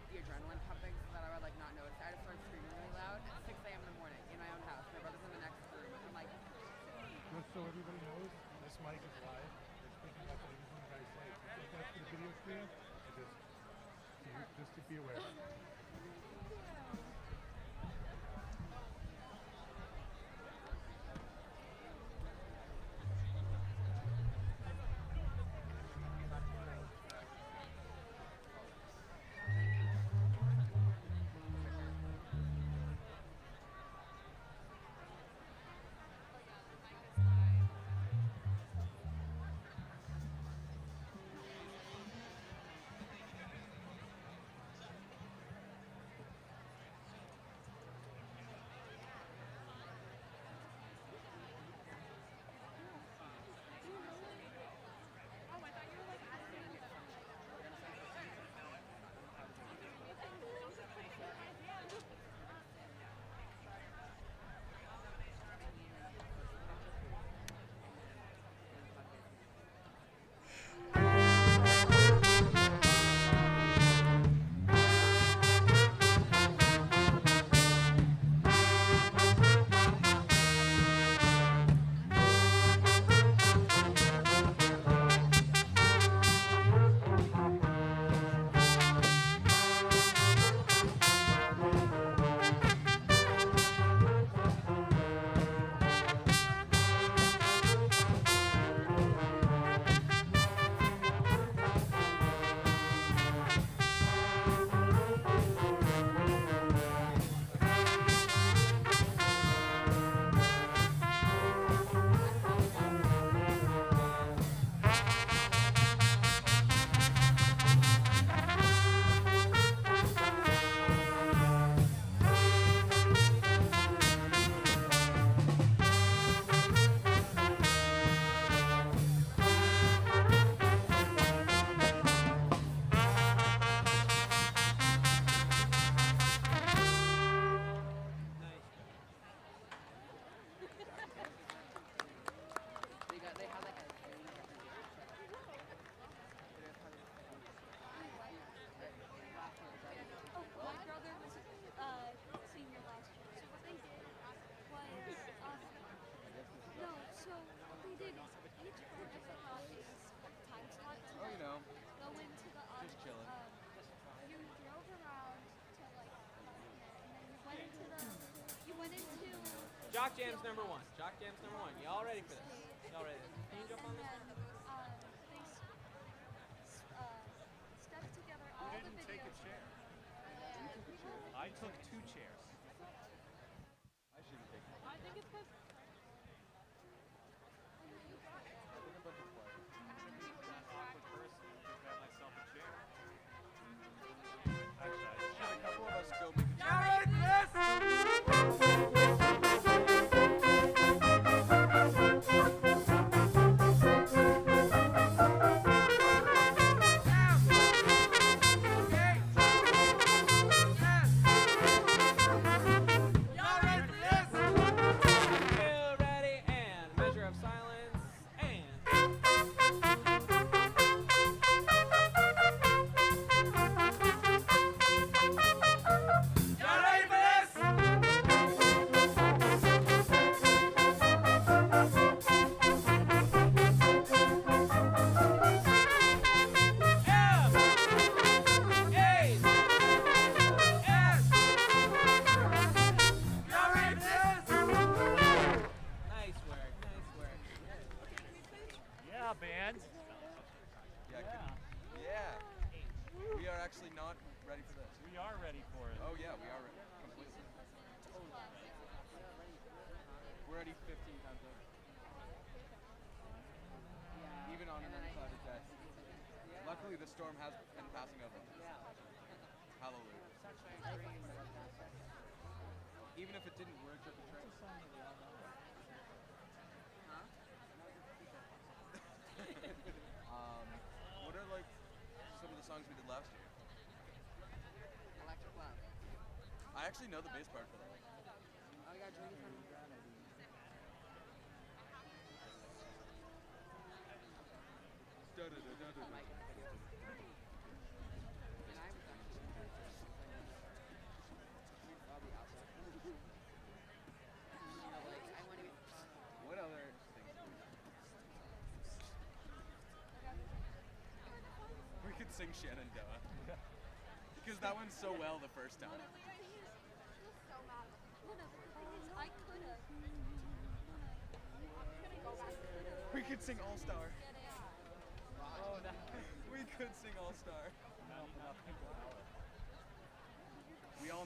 the adrenaline pumping so that I would like not notice. I just started screaming really loud at 6 a.m. in the morning in my own house. My brother's in the next room, and I'm like, just so everybody knows, this mic is live. It's picking up everything you guys say. If you think that's the video screen, just to be aware. Jock Jam's number one. Jock Jam's number one. Y'all ready for this? Y'all ready? Can you jump on this? Stuck together all You didn't take a chair. I took 2 chairs. I shouldn't take it. I think it's because Awkward person. Just got myself a chair. Actually, Should a couple of us go make a band. Yeah. We are actually not ready for this. We are ready for it. Oh yeah, we are ready. Completely. We're ready 15 times over. Even on an unclouded day. Luckily the storm has been passing over. Hallelujah. Even if it didn't, we're a trip of train. What are like some of the songs we did last year? Electric Love. I actually know the bass part for that. Oh, you got Dreams from Da-da-da-da-da-da. And I was sing Shenandoah. Because that went so well the first time. He was so mad. Luna, the thing is, I could have. Go back. We could sing All Star. Oh, no. We could sing All Star. We all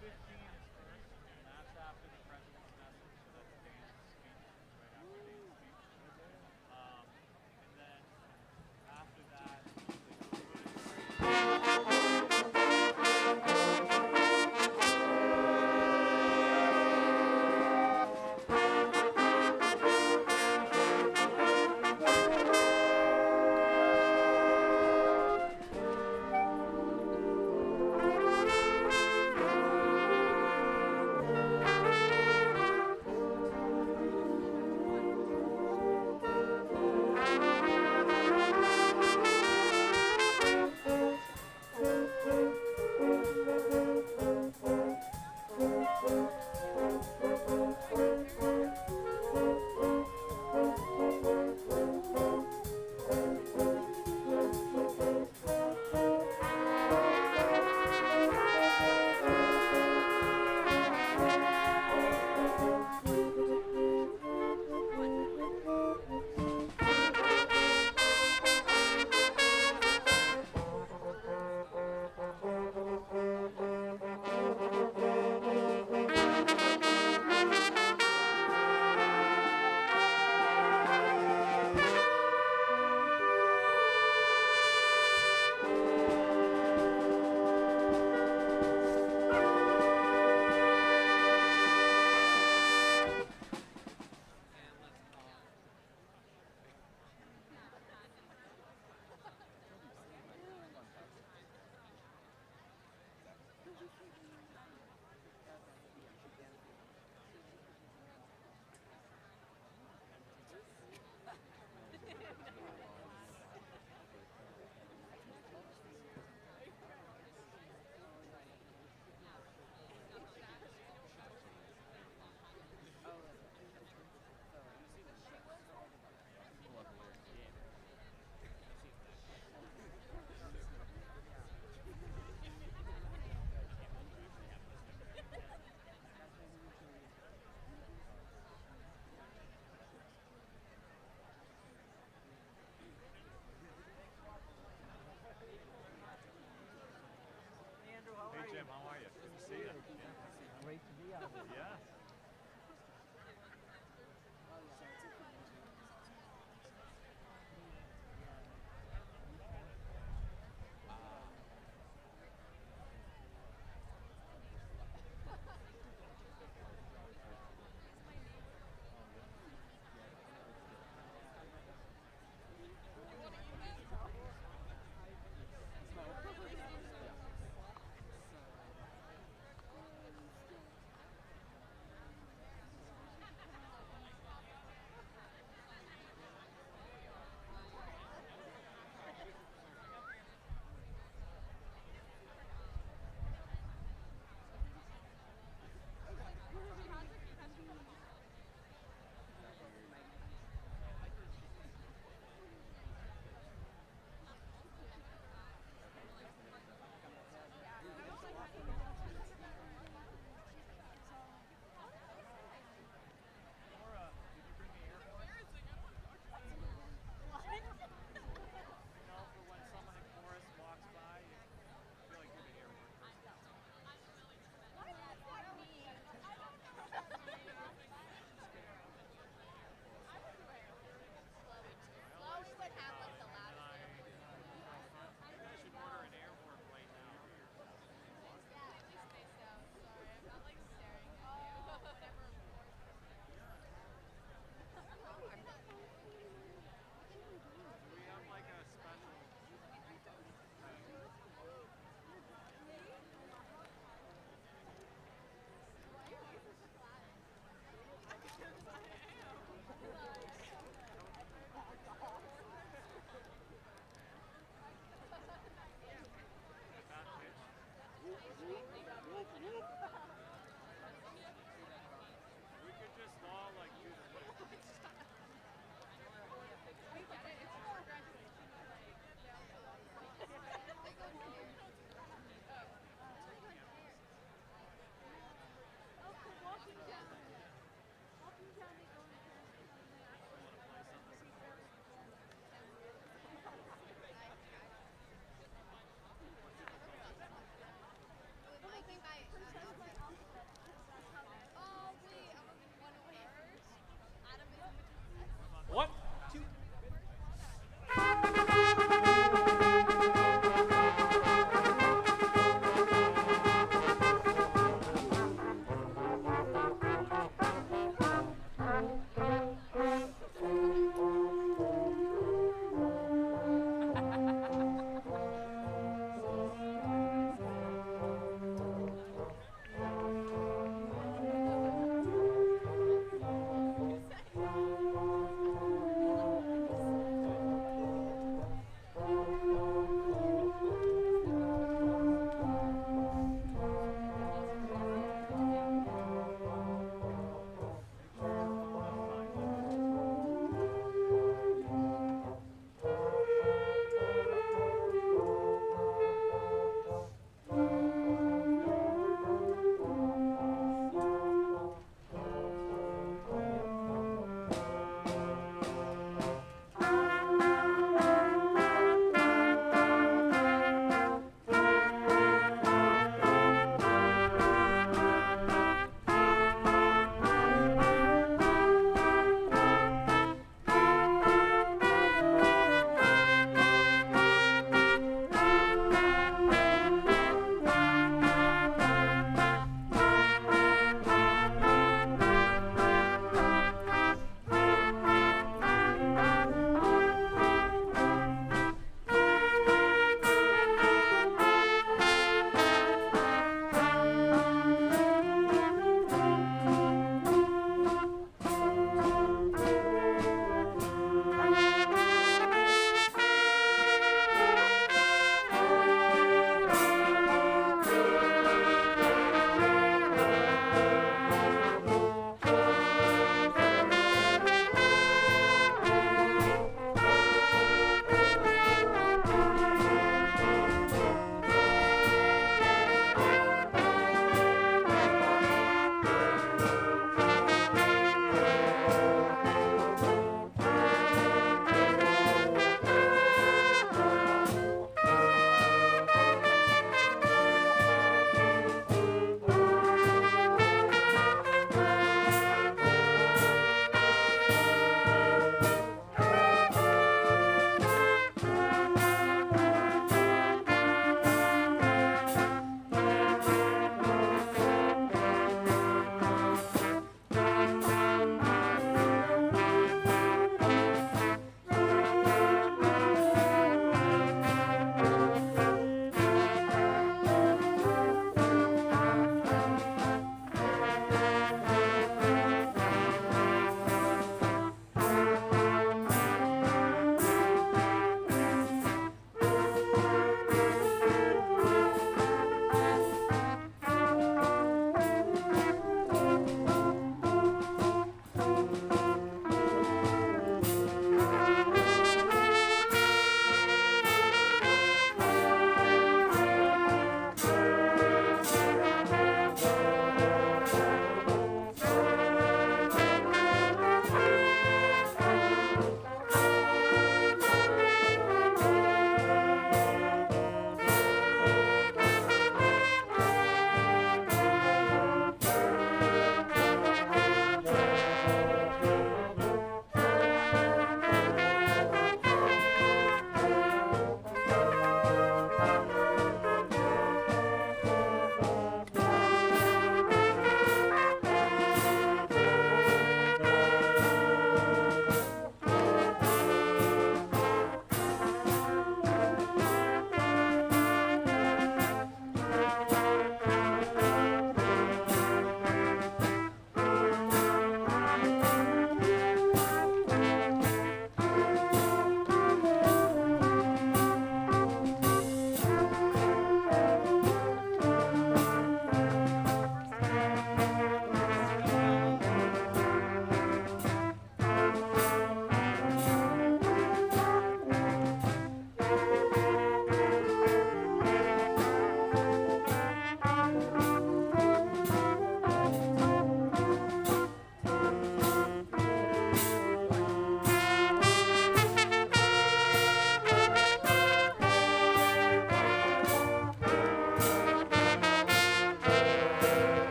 15 is first, and that's after the president's message, so that's Dan's speech, right after Dan's speech. And then after that, they go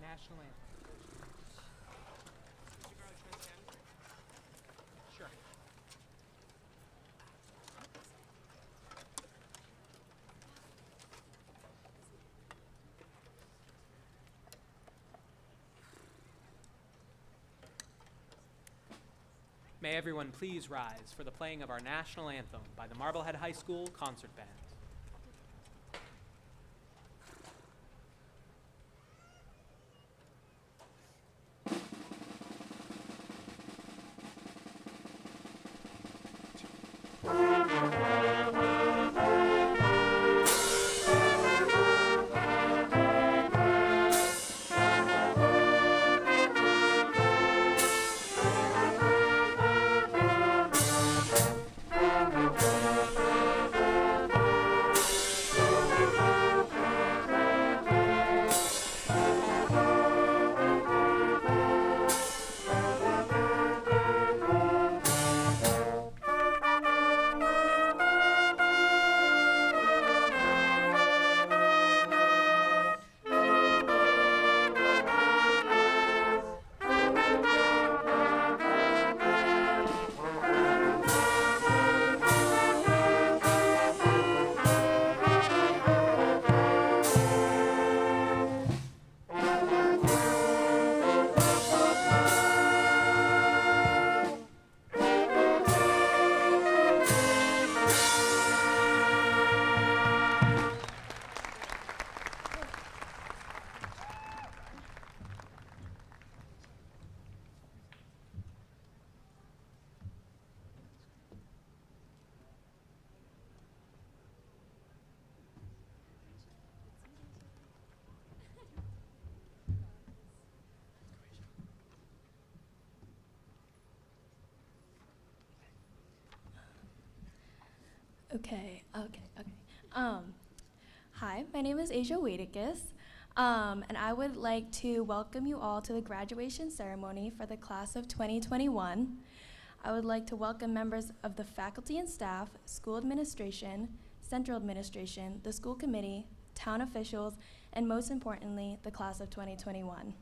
national anthem. Sure. May everyone please rise for the playing of our national anthem by the Marblehead High School Concert Band. Okay. Hi, my name is Asia Wadicus, and I would like to welcome you all to the graduation ceremony for the class of 2021. I would like to welcome members of the faculty and staff, school administration, central administration, the school committee, town officials, and most importantly, the class of 2021.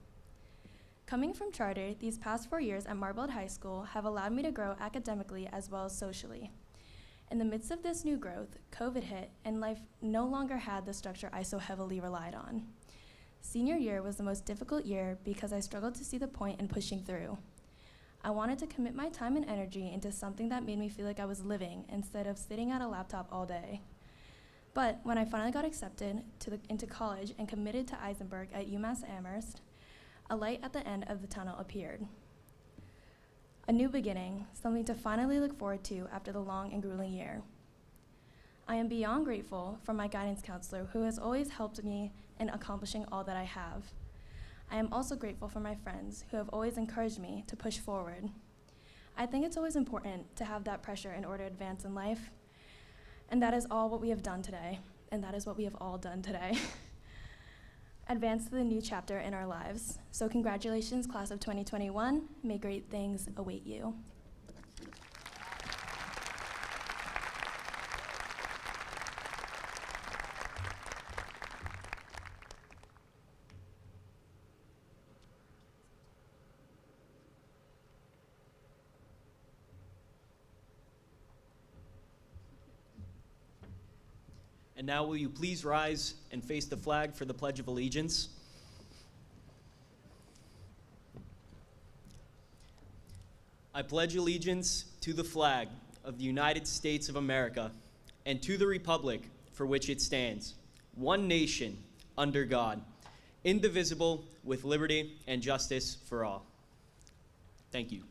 Coming from charter, these past 4 years at Marblehead High School have allowed me to grow academically as well as socially. In the midst of this new growth, COVID hit, and life no longer had the structure I so heavily relied on. Senior year was the most difficult year because I struggled to see the point in pushing through. I wanted to commit my time and energy into something that made me feel like I was living instead of sitting at a laptop all day. But when I finally got accepted into college and committed to Eisenberg at UMass Amherst, a light at the end of the tunnel appeared. A new beginning, something to finally look forward to after the long and grueling year. I am beyond grateful for my guidance counselor who has always helped me in accomplishing all that I have. I am also grateful for my friends who have always encouraged me to push forward. I think it's always important to have that pressure in order to advance in life, and that is all what we have done today, and that is what we have all done today. Advance to the new chapter in our lives. So congratulations, class of 2021. May great things await you. And now will you please rise and face the flag for the Pledge of Allegiance? I pledge allegiance to the flag of the United States of America and to the republic for which it stands, one nation, under God, indivisible, with liberty and justice for all. Thank you.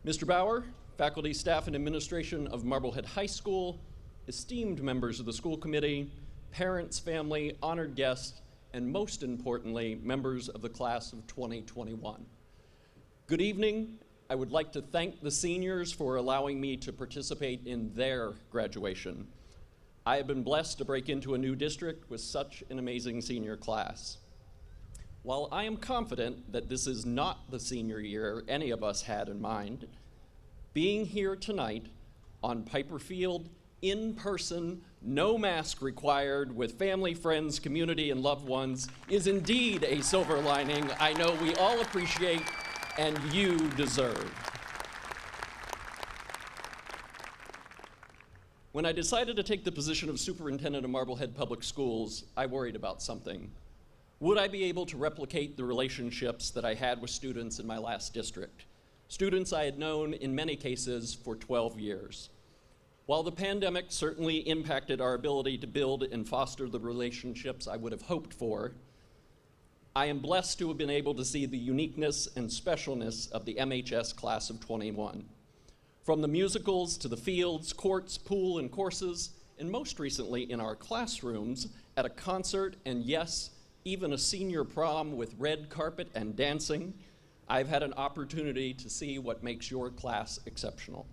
Mr. Bauer, faculty, staff, and administration of Marblehead High School, esteemed members of the school committee, parents, family, honored guests, and most importantly, members of the class of 2021. Good evening. I would like to thank the seniors for allowing me to participate in their graduation. I have been blessed to break into a new district with such an amazing senior class. While I am confident that this is not the senior year any of us had in mind, being here tonight on Piper Field, in person, no mask required, with family, friends, community, and loved ones, is indeed a silver lining I know we all appreciate and you deserve. When I decided to take the position of superintendent of Marblehead Public Schools, I worried about something. Would I be able to replicate the relationships that I had with students in my last district? Students I had known, in many cases, for 12 years. While the pandemic certainly impacted our ability to build and foster the relationships I would have hoped for, I am blessed to have been able to see the uniqueness and specialness of the MHS class of 21. From the musicals to the fields, courts, pool, and courses, and most recently in our classrooms, at a concert, and yes, even a senior prom with red carpet and dancing, I've had an opportunity to see what makes your class exceptional.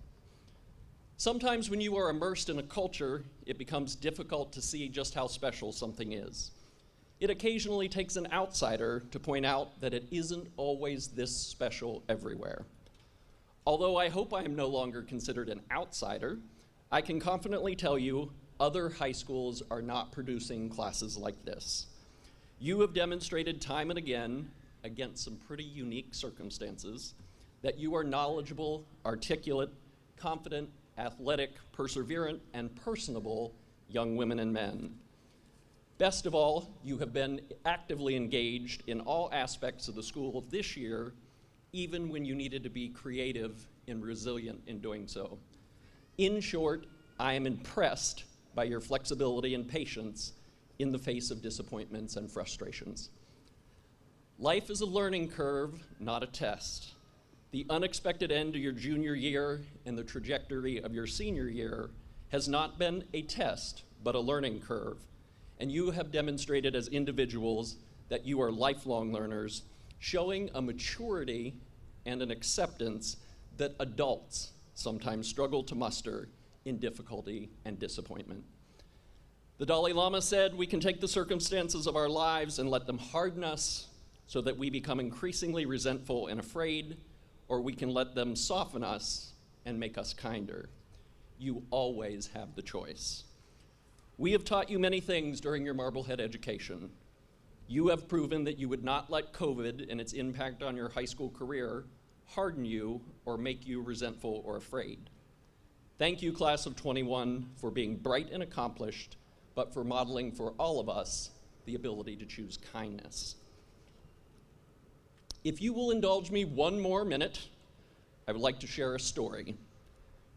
Sometimes when you are immersed in a culture, it becomes difficult to see just how special something is. It occasionally takes an outsider to point out that it isn't always this special everywhere. Although I hope I am no longer considered an outsider, I can confidently tell you other high schools are not producing classes like this. You have demonstrated time and again, against some pretty unique circumstances, that you are knowledgeable, articulate, confident, athletic, perseverant, and personable young women and men. Best of all, you have been actively engaged in all aspects of the school this year, even when you needed to be creative and resilient in doing so. In short, I am impressed by your flexibility and patience in the face of disappointments and frustrations. Life is a learning curve, not a test. The unexpected end to your junior year and the trajectory of your senior year has not been a test, but a learning curve. And you have demonstrated as individuals that you are lifelong learners, showing a maturity and an acceptance that adults sometimes struggle to muster in difficulty and disappointment. The Dalai Lama said we can take the circumstances of our lives and let them harden us so that we become increasingly resentful and afraid, or we can let them soften us and make us kinder. You always have the choice. We have taught you many things during your Marblehead education. You have proven that you would not let COVID and its impact on your high school career harden you or make you resentful or afraid. Thank you, class of 21, for being bright and accomplished, but for modeling for all of us the ability to choose kindness. If you will indulge me one more minute, I would like to share a story.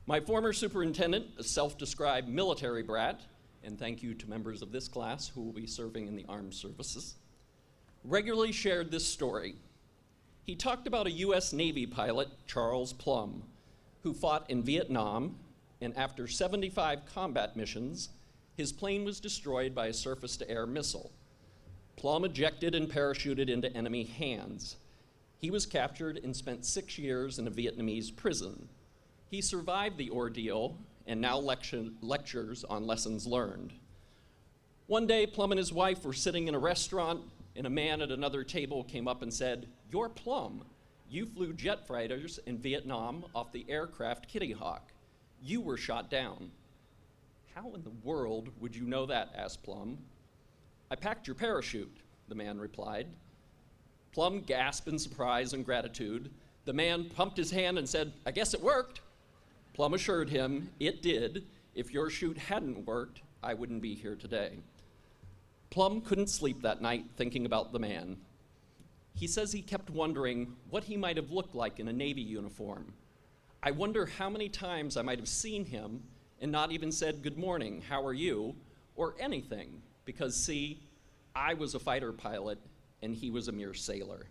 My former superintendent, a self-described military brat, and thank you to members of this class who will be serving in the armed services, regularly shared this story. He talked about a US Navy pilot, Charles Plum, who fought in Vietnam, and after 75 combat missions, his plane was destroyed by a surface-to-air missile. Plum ejected and parachuted into enemy hands. He was captured and spent 6 years in a Vietnamese prison. He survived the ordeal and now lectures on lessons learned. One day, Plum and his wife were sitting in a restaurant, and a man at another table came up and said, "You're Plum. You flew jet fighters in Vietnam off the aircraft Kitty Hawk. You were shot down." "How in the world would you know that?" asked Plum. "I packed your parachute," the man replied. Plum gasped in surprise and gratitude. The man pumped his hand and said, "I guess it worked." Plum assured him, "It did. If your chute hadn't worked, I wouldn't be here today." Plum couldn't sleep that night thinking about the man. He says he kept wondering what he might have looked like in a Navy uniform. "I wonder how many times I might have seen him and not even said, 'Good morning, how are you?' or anything, because see, I was a fighter pilot and he was a mere sailor."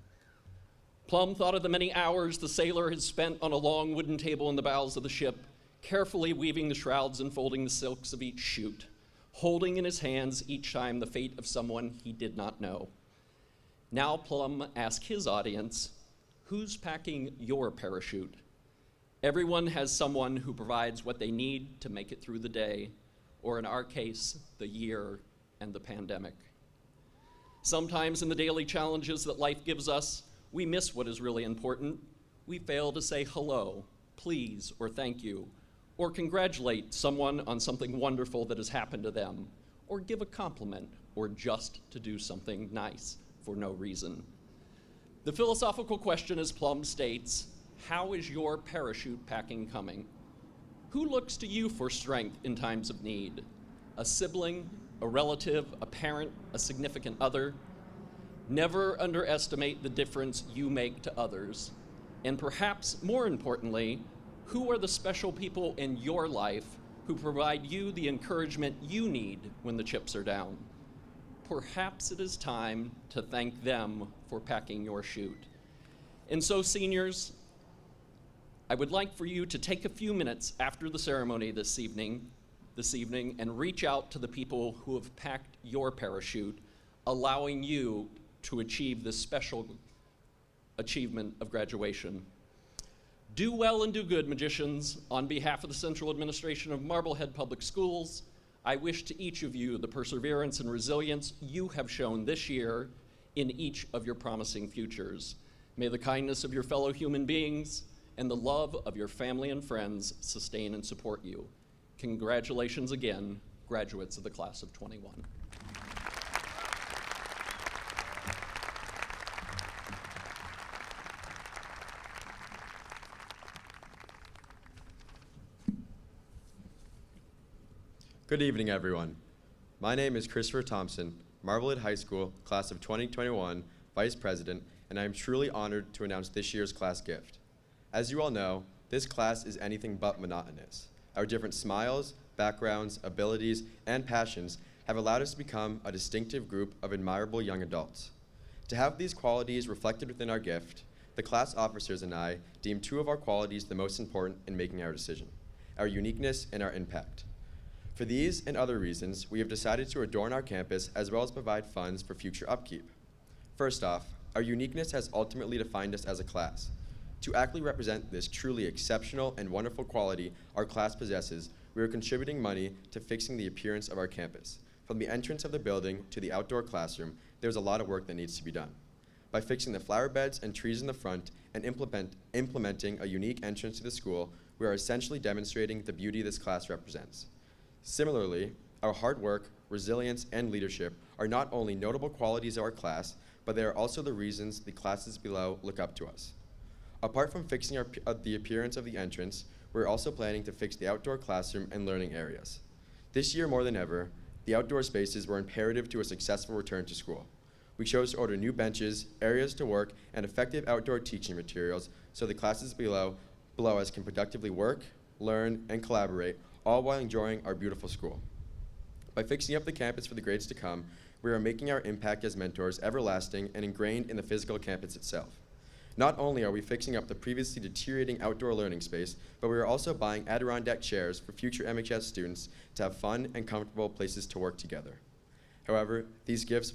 Plum thought of the many hours the sailor had spent on a long wooden table in the bows of the ship, carefully weaving the shrouds and folding the silks of each chute, holding in his hands each time the fate of someone he did not know. Now Plum asked his audience, "Who's packing your parachute?" Everyone has someone who provides what they need to make it through the day, or in our case, the year and the pandemic. Sometimes in the daily challenges that life gives us, we miss what is really important. We fail to say hello, please, or thank you, or congratulate someone on something wonderful that has happened to them, or give a compliment, or just to do something nice for no reason. The philosophical question, as Plum states, how is your parachute packing coming? Who looks to you for strength in times of need? A sibling, a relative, a parent, a significant other? Never underestimate the difference you make to others. And perhaps more importantly, who are the special people in your life who provide you the encouragement you need when the chips are down? Perhaps it is time to thank them for packing your chute. And so, seniors, I would like for you to take a few minutes after the ceremony this evening and reach out to the people who have packed your parachute, allowing you to achieve this special achievement of graduation. Do well and do good, magicians. On behalf of the Central Administration of Marblehead Public Schools, I wish to each of you the perseverance and resilience you have shown this year in each of your promising futures. May the kindness of your fellow human beings and the love of your family and friends sustain and support you. Congratulations again, graduates of the class of 21. Good evening, everyone. My name is Christopher Thompson, Marblehead High School, class of 2021, Vice President, and I am truly honored to announce this year's class gift. As you all know, this class is anything but monotonous. Our different smiles, backgrounds, abilities, and passions have allowed us to become a distinctive group of admirable young adults. To have these qualities reflected within our gift, the class officers and I deem two of our qualities the most important in making our decision: our uniqueness and our impact. For these and other reasons, we have decided to adorn our campus as well as provide funds for future upkeep. First off, our uniqueness has ultimately defined us as a class. To accurately represent this truly exceptional and wonderful quality our class possesses, we are contributing money to fixing the appearance of our campus. From the entrance of the building to the outdoor classroom, there's a lot of work that needs to be done. By fixing the flower beds and trees in the front and implementing a unique entrance to the school, we are essentially demonstrating the beauty this class represents. Similarly, our hard work, resilience, and leadership are not only notable qualities of our class, but they are also the reasons the classes below look up to us. Apart from fixing the appearance of the entrance, we're also planning to fix the outdoor classroom and learning areas. This year more than ever, the outdoor spaces were imperative to a successful return to school. We chose to order new benches, areas to work, and effective outdoor teaching materials so the classes below us can productively work, learn, and collaborate, all while enjoying our beautiful school. By fixing up the campus for the grades to come, we are making our impact as mentors everlasting and ingrained in the physical campus itself. Not only are we fixing up the previously deteriorating outdoor learning space, but we are also buying Adirondack chairs for future MHS students to have fun and comfortable places to work together. However, these gifts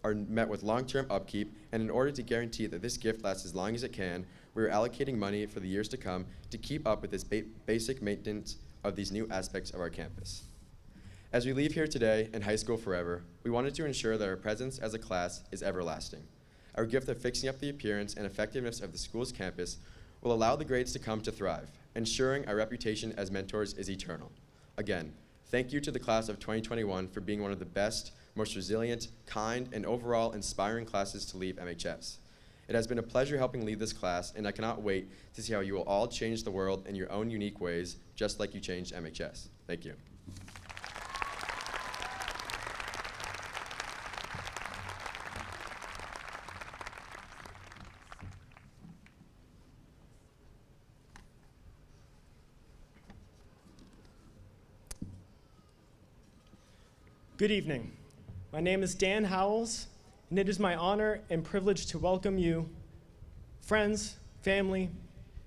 are met with long-term upkeep, and in order to guarantee that this gift lasts as long as it can, we are allocating money for the years to come to keep up with this basic maintenance of these new aspects of our campus. As we leave here today and high school forever, we wanted to ensure that our presence as a class is everlasting. Our gift of fixing up the appearance and effectiveness of the school's campus will allow the grades to come to thrive, ensuring our reputation as mentors is eternal. Again, thank you to the class of 2021 for being one of the best, most resilient, kind, and overall inspiring classes to leave MHS. It has been a pleasure helping lead this class, and I cannot wait to see how you will all change the world in your own unique ways, just like you changed MHS. Thank you. Good evening. My name is Dan Howells, and it is my honor and privilege to welcome you, friends, family,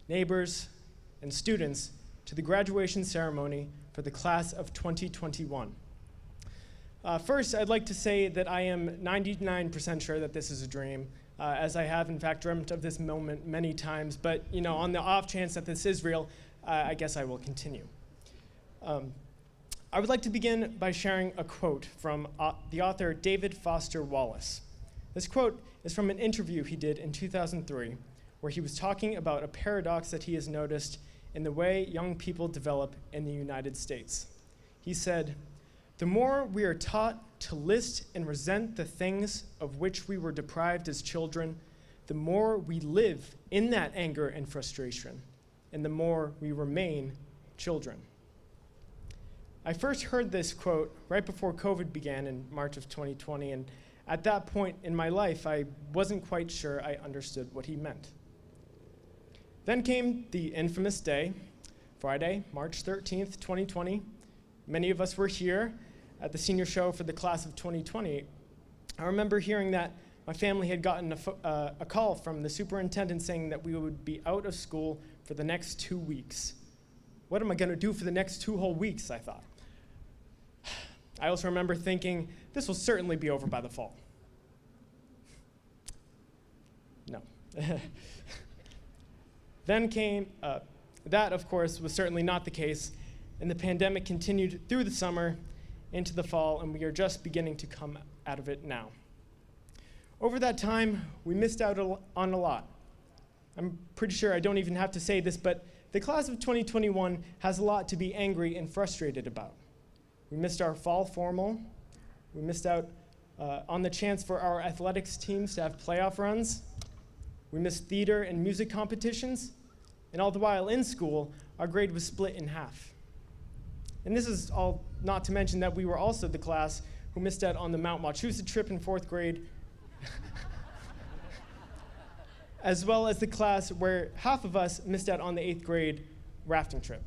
neighbors, and students, to the graduation ceremony for the class of 2021. First, I'd like to say that I am 99% sure that this is a dream, as I have in fact dreamt of this moment many times, but on the off chance that this is real, I guess I will continue. I would like to begin by sharing a quote from the author David Foster Wallace. This quote is from an interview he did in 2003, where he was talking about a paradox that he has noticed in the way young people develop in the United States. He said, "The more we are taught to list and resent the things of which we were deprived as children, the more we live in that anger and frustration, and the more we remain children." I first heard this quote right before COVID began in March of 2020, and at that point in my life, I wasn't quite sure I understood what he meant. Then came the infamous day, Friday, March 13th, 2020. Many of us were here at the senior show for the class of 2020. I remember hearing that my family had gotten a call from the superintendent saying that we would be out of school for the next 2 weeks. What am I going to do for the next 2 whole weeks, I thought. I also remember thinking, this will certainly be over by the fall. No. Then came, that of course was certainly not the case, and the pandemic continued through the summer into the fall, and we are just beginning to come out of it now. Over that time, we missed out on a lot. I'm pretty sure I don't even have to say this, but the class of 2021 has a lot to be angry and frustrated about. We missed our fall formal. We missed out on the chance for our athletics teams to have playoff runs. We missed theater and music competitions. And all the while in school, our grade was split in half. And this is all not to mention that we were also the class who missed out on the Mount Wachusett trip in 4th grade, as well as the class where half of us missed out on the 8th grade rafting trip.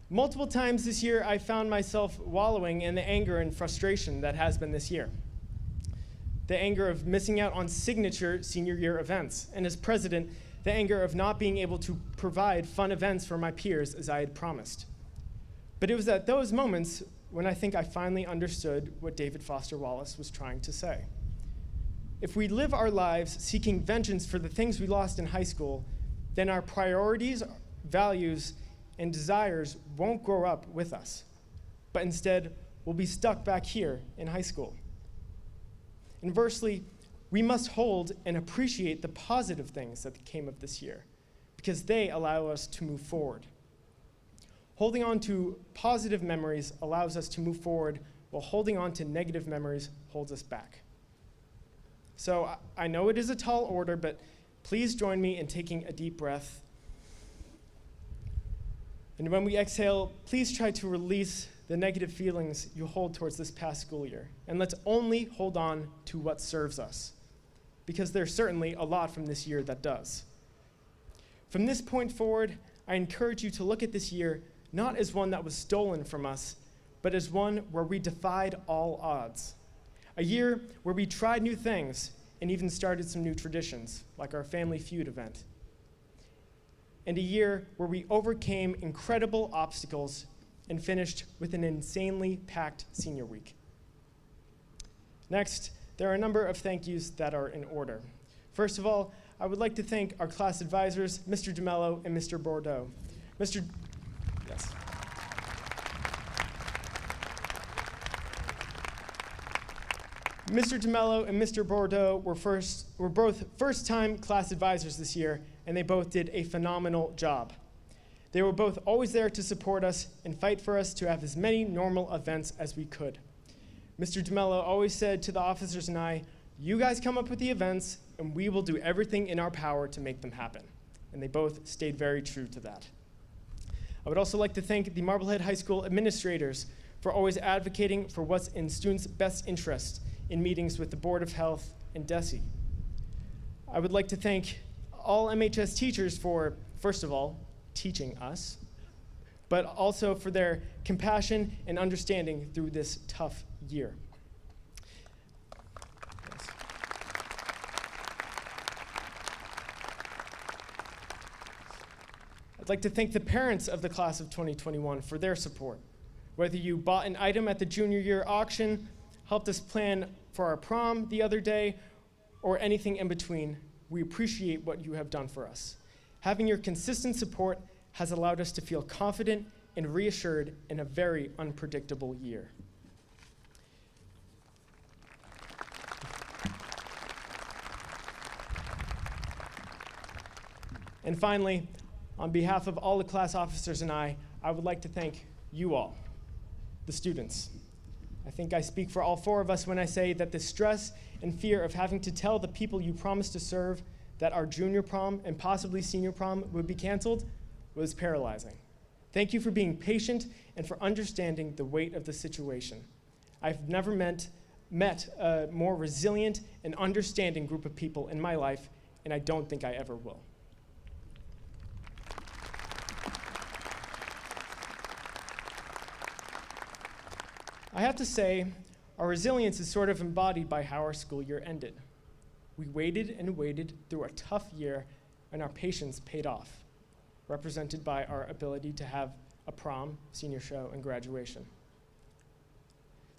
Multiple times this year, I found myself wallowing in the anger and frustration that has been this year. The anger of missing out on signature senior year events, and as president, the anger of not being able to provide fun events for my peers as I had promised. But it was at those moments when I think I finally understood what David Foster Wallace was trying to say. If we live our lives seeking vengeance for the things we lost in high school, then our priorities, values, and desires won't grow up with us, but instead we'll be stuck back here in high school. Inversely, we must hold and appreciate the positive things that came of this year, because they allow us to move forward. Holding on to positive memories allows us to move forward, while holding on to negative memories holds us back. So I know it is a tall order, but please join me in taking a deep breath. And when we exhale, please try to release the negative feelings you hold towards this past school year. And let's only hold on to what serves us, because there's certainly a lot from this year that does. From this point forward, I encourage you to look at this year not as one that was stolen from us, but as one where we defied all odds. A year where we tried new things and even started some new traditions, like our Family Feud event. And a year where we overcame incredible obstacles and finished with an insanely packed senior week. Next, there are a number of thank yous that are in order. First of all, I would like to thank our class advisors, Mr. DeMello and Mr. Bordeaux. Mr. DeMello and Mr. Bordeaux were both first-time class advisors this year, and they both did a phenomenal job. They were both always there to support us and fight for us to have as many normal events as we could. Mr. DeMello always said to the officers and I, "You guys come up with the events, and we will do everything in our power to make them happen." And they both stayed very true to that. I would also like to thank the Marblehead High School administrators for always advocating for what's in students' best interest in meetings with the Board of Health and DESE. I would like to thank all MHS teachers for, first of all, teaching us, but also for their compassion and understanding through this tough year. I'd like to thank the parents of the class of 2021 for their support. Whether you bought an item at the junior year auction, helped us plan for our prom the other day, or anything in between, we appreciate what you have done for us. Having your consistent support has allowed us to feel confident and reassured in a very unpredictable year. And finally, on behalf of all the class officers and I would like to thank you all, the students. I think I speak for all four of us when I say that the stress and fear of having to tell the people you promised to serve that our junior prom and possibly senior prom would be canceled was paralyzing. Thank you for being patient and for understanding the weight of the situation. I've never met a more resilient and understanding group of people in my life, and I don't think I ever will. I have to say, our resilience is sort of embodied by how our school year ended. We waited and waited through a tough year, and our patience paid off, represented by our ability to have a prom, senior show, and graduation.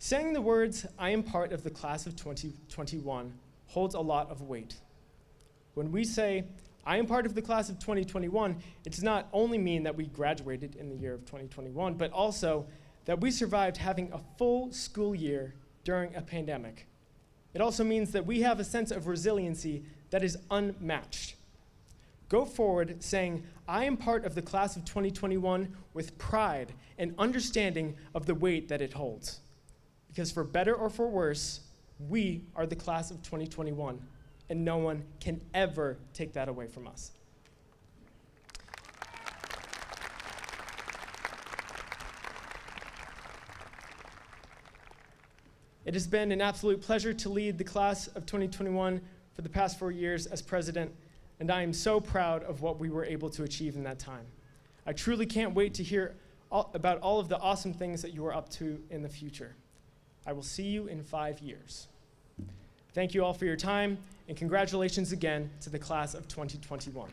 Saying the words, "I am part of the class of 2021, holds a lot of weight. When we say, "I am part of the class of 2021, it does not only mean that we graduated in the year of 2021, but also that we survived having a full school year during a pandemic. It also means that we have a sense of resiliency that is unmatched. Go forward saying, "I am part of the class of 2021 with pride and understanding of the weight that it holds." Because for better or for worse, we are the class of 2021, and no one can ever take that away from us. It has been an absolute pleasure to lead the class of 2021 for the past 4 years as president, and I am so proud of what we were able to achieve in that time. I truly can't wait to hear about all of the awesome things that you are up to in the future. I will see you in 5 years. Thank you all for your time, and congratulations again to the class of 2021.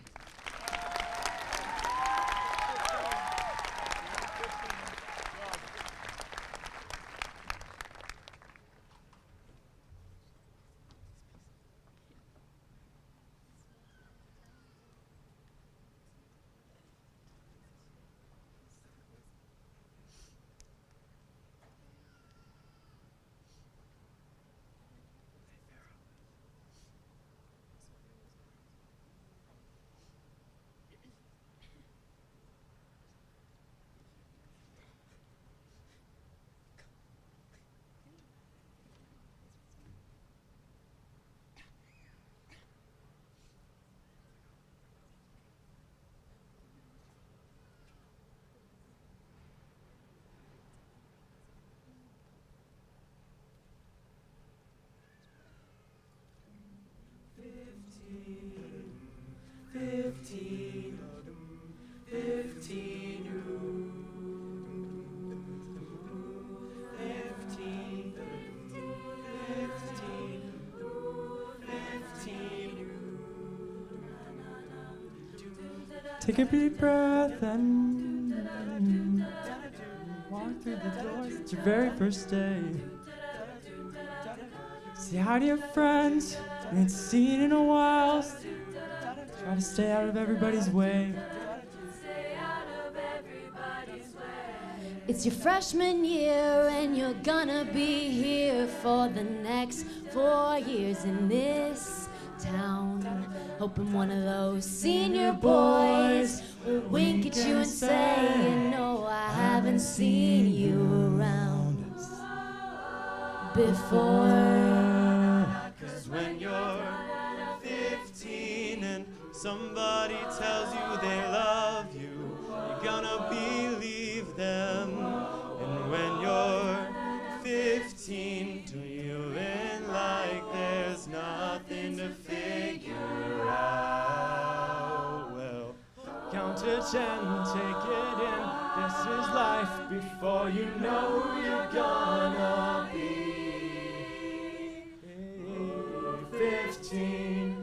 Take a deep breath and walk through the doors. It's your very first day. Say hi to your friends you ain't seen in a while. Try to stay out of everybody's way. It's your freshman year and you're gonna be here for the next 4 years in this town. Hoping one of those senior boys will wink at you and say, "You know I haven't seen you around before." 'Cause when you're 15 and somebody tells you they love you, you're gonna believe them. And when you're 15, do you live like there's nothing to figure out? Well, count to 10, take it in. This is life before you know who you're gonna be. 15.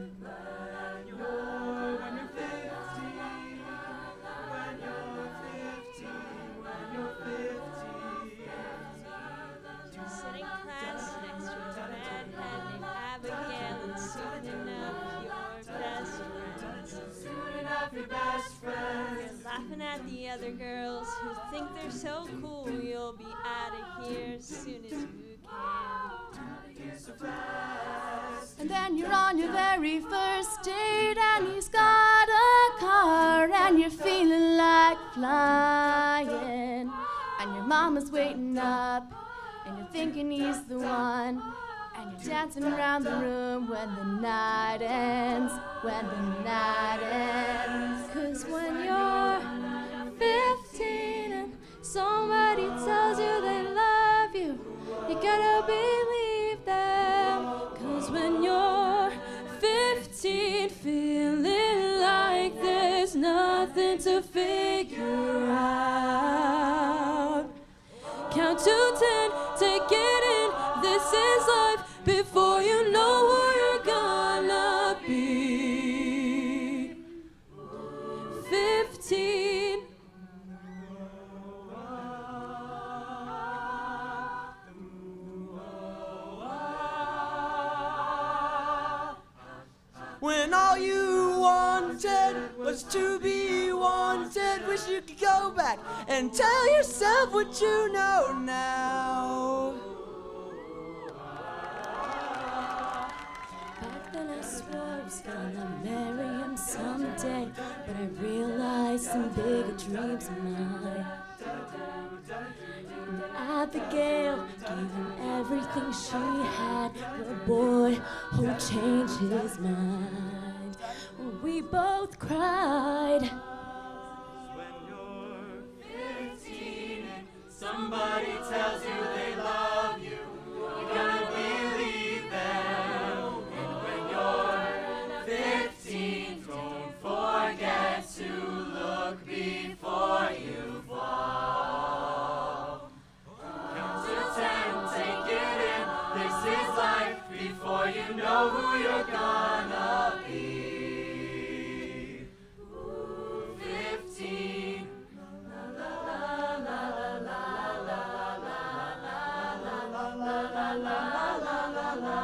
Sitting class next to a redhead named Abigail, and soon enough your best friend. Soon enough your best friend. Your laughing at the other girls who think they're so cool. You'll be out of here as soon as you can. And then you're on your very first date, and he's got a car, and you're feeling like flying. And your mama's waiting up, and you're thinking he's the one. And you're dancing around the room when the night ends, when the night ends. 'Cause when you're 15 and somebody tells you they love you, you gotta believe them. 'Cause when you're 15, feeling like there's nothing to figure out, count to 10, take it in, this is life. Before you know who you're gonna be. 15. When all you wanted was to be wanted, wish you could go back and tell yourself what you know now. I was gonna marry him someday, but I realized some bigger dreams of mine. And Abigail gave him everything she had, but a boy who changed his mind. We both cried. When you're 15 and somebody tells you they love you, you gotta believe them. And when you're 15, don't forget to look before you fall. Count to 10, take it in, this is life, before you know who you're gonna be. 15. La la la la la la la la la la.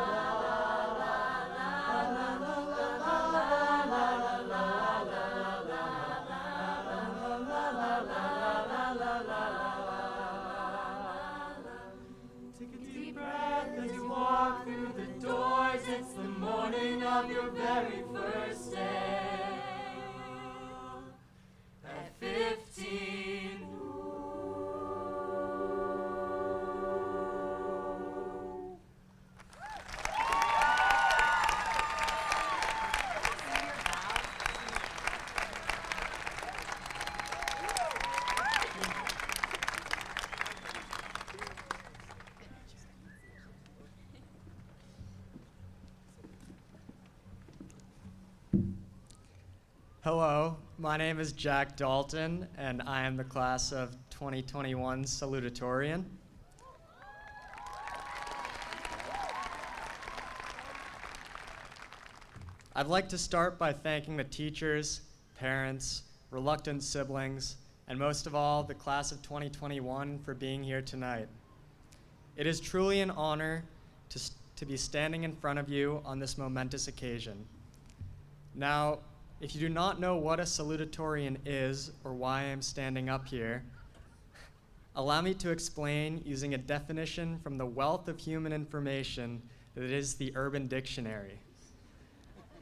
Take a deep breath as you walk through the doors. It's the morning of your very first day. At 15. Hello, my name is Jack Dalton, and I am the class of 2021 Salutatorian. I'd like to start by thanking the teachers, parents, reluctant siblings, and most of all, the class of 2021 for being here tonight. It is truly an honor to be standing in front of you on this momentous occasion. Now, if you do not know what a salutatorian is or why I'm standing up here, allow me to explain using a definition from the wealth of human information that is the Urban Dictionary.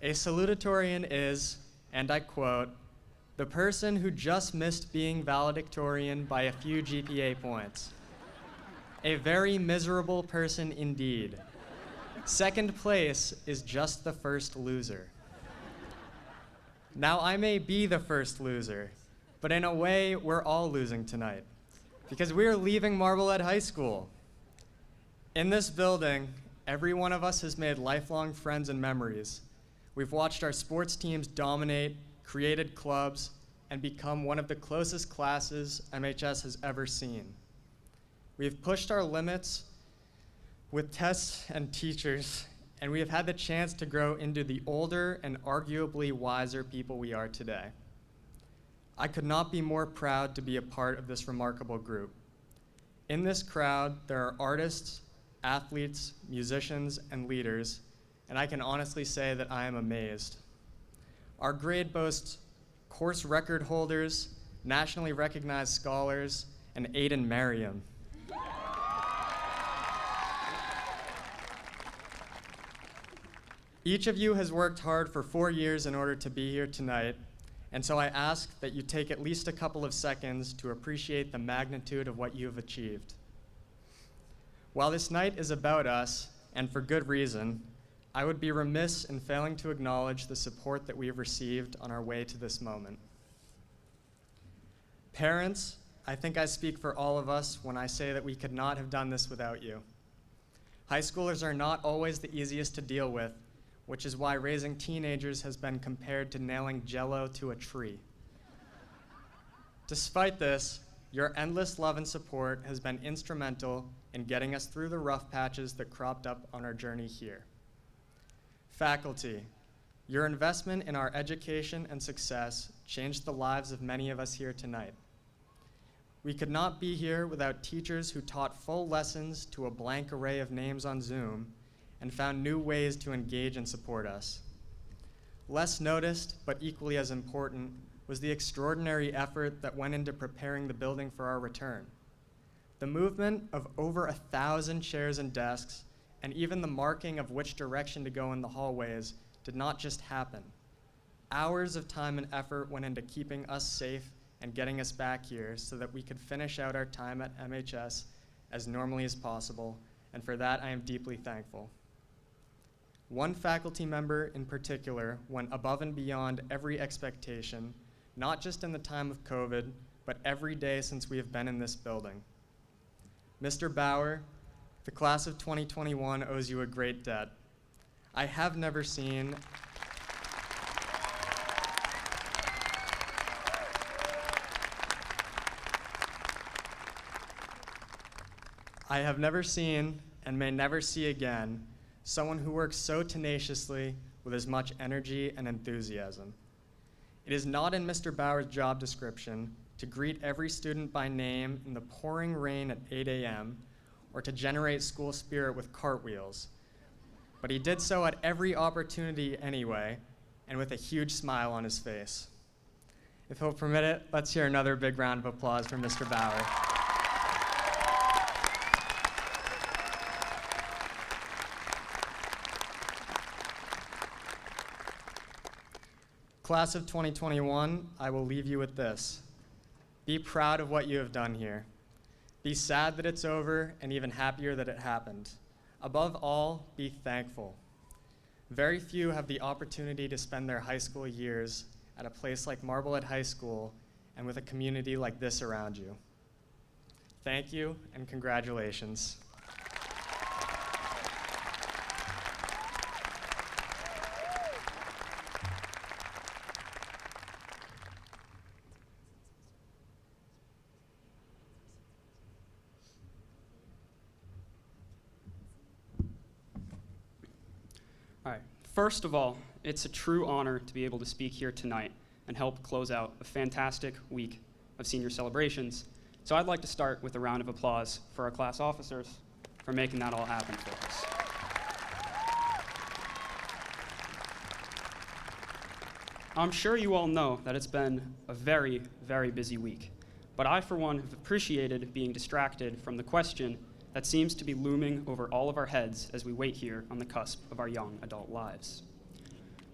A salutatorian is, and I quote, the person who just missed being valedictorian by a few GPA points. A very miserable person indeed. Second place is just the first loser. Now, I may be the first loser, but in a way, we're all losing tonight because we are leaving Marblehead High School. In this building, every one of us has made lifelong friends and memories. We've watched our sports teams dominate, created clubs, and become one of the closest classes MHS has ever seen. We've pushed our limits with tests and teachers, and we have had the chance to grow into the older and arguably wiser people we are today. I could not be more proud to be a part of this remarkable group. In this crowd, there are artists, athletes, musicians, and leaders, and I can honestly say that I am amazed. Our grade boasts course record holders, nationally recognized scholars, and Aiden Merriam. Each of you has worked hard for 4 years in order to be here tonight, and so I ask that you take at least a couple of seconds to appreciate the magnitude of what you have achieved. While this night is about us, and for good reason, I would be remiss in failing to acknowledge the support that we have received on our way to this moment. Parents, I think I speak for all of us when I say that we could not have done this without you. High schoolers are not always the easiest to deal with, which is why raising teenagers has been compared to nailing Jell-O to a tree. Despite this, your endless love and support has been instrumental in getting us through the rough patches that cropped up on our journey here. Faculty, your investment in our education and success changed the lives of many of us here tonight. We could not be here without teachers who taught full lessons to a blank array of names on Zoom and found new ways to engage and support us. Less noticed, but equally as important, was the extraordinary effort that went into preparing the building for our return. The movement of over 1,000 chairs and desks, and even the marking of which direction to go in the hallways, did not just happen. Hours of time and effort went into keeping us safe and getting us back here so that we could finish out our time at MHS as normally as possible, and for that I am deeply thankful. One faculty member in particular went above and beyond every expectation, not just in the time of COVID, but every day since we have been in this building. Mr. Bauer, the class of 2021 owes you a great debt. I have never seen and may never see again someone who works so tenaciously with as much energy and enthusiasm. It is not in Mr. Bauer's job description to greet every student by name in the pouring rain at 8 a.m. or to generate school spirit with cartwheels, but he did so at every opportunity anyway, and with a huge smile on his face. If he'll permit it, let's hear another big round of applause for Mr. Bauer. Class of 2021, I will leave you with this. Be proud of what you have done here. Be sad that it's over and even happier that it happened. Above all, be thankful. Very few have the opportunity to spend their high school years at a place like Marblehead High School and with a community like this around you. Thank you and congratulations. All right, first of all, it's a true honor to be able to speak here tonight and help close out a fantastic week of senior celebrations. So I'd like to start with a round of applause for our class officers for making that all happen for us. I'm sure you all know that it's been a very, very busy week, but I, for one, have appreciated being distracted from the question that seems to be looming over all of our heads as we wait here on the cusp of our young adult lives.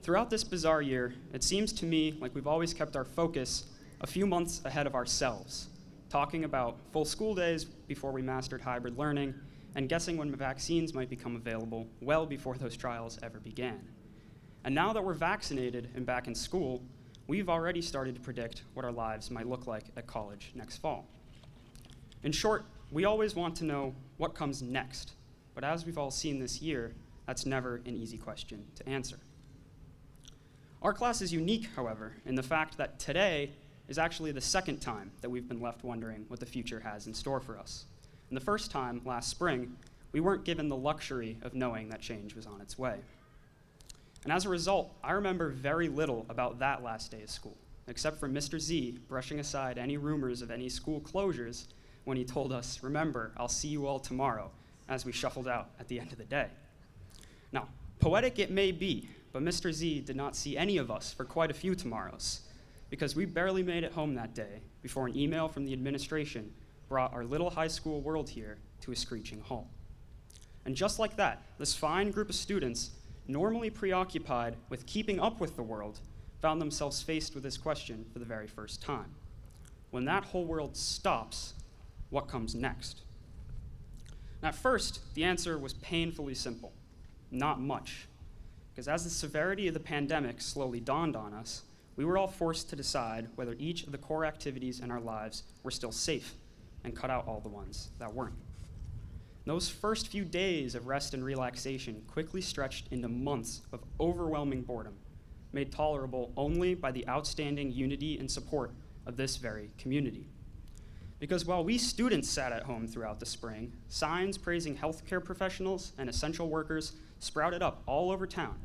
Throughout this bizarre year, it seems to me like we've always kept our focus a few months ahead of ourselves, talking about full school days before we mastered hybrid learning, and guessing when vaccines might become available well before those trials ever began. And now that we're vaccinated and back in school, we've already started to predict what our lives might look like at college next fall. In short, we always want to know what comes next, but as we've all seen this year, that's never an easy question to answer. Our class is unique, however, in the fact that today is actually the second time that we've been left wondering what the future has in store for us. And the first time, last spring, we weren't given the luxury of knowing that change was on its way. And as a result, I remember very little about that last day of school, except for Mr. Z brushing aside any rumors of any school closures when he told us, "Remember, I'll see you all tomorrow," as we shuffled out at the end of the day. Now, poetic it may be, but Mr. Z did not see any of us for quite a few tomorrows. because we barely made it home that day before an email from the administration brought our little high school world here to a screeching halt. And just like that, this fine group of students, normally preoccupied with keeping up with the world, found themselves faced with this question for the very first time. When that whole world stops, what comes next? And at first, the answer was painfully simple: not much. Because as the severity of the pandemic slowly dawned on us, we were all forced to decide whether each of the core activities in our lives were still safe and cut out all the ones that weren't. Those first few days of rest and relaxation quickly stretched into months of overwhelming boredom, made tolerable only by the outstanding unity and support of this very community. Because while we students sat at home throughout the spring, signs praising healthcare professionals and essential workers sprouted up all over town,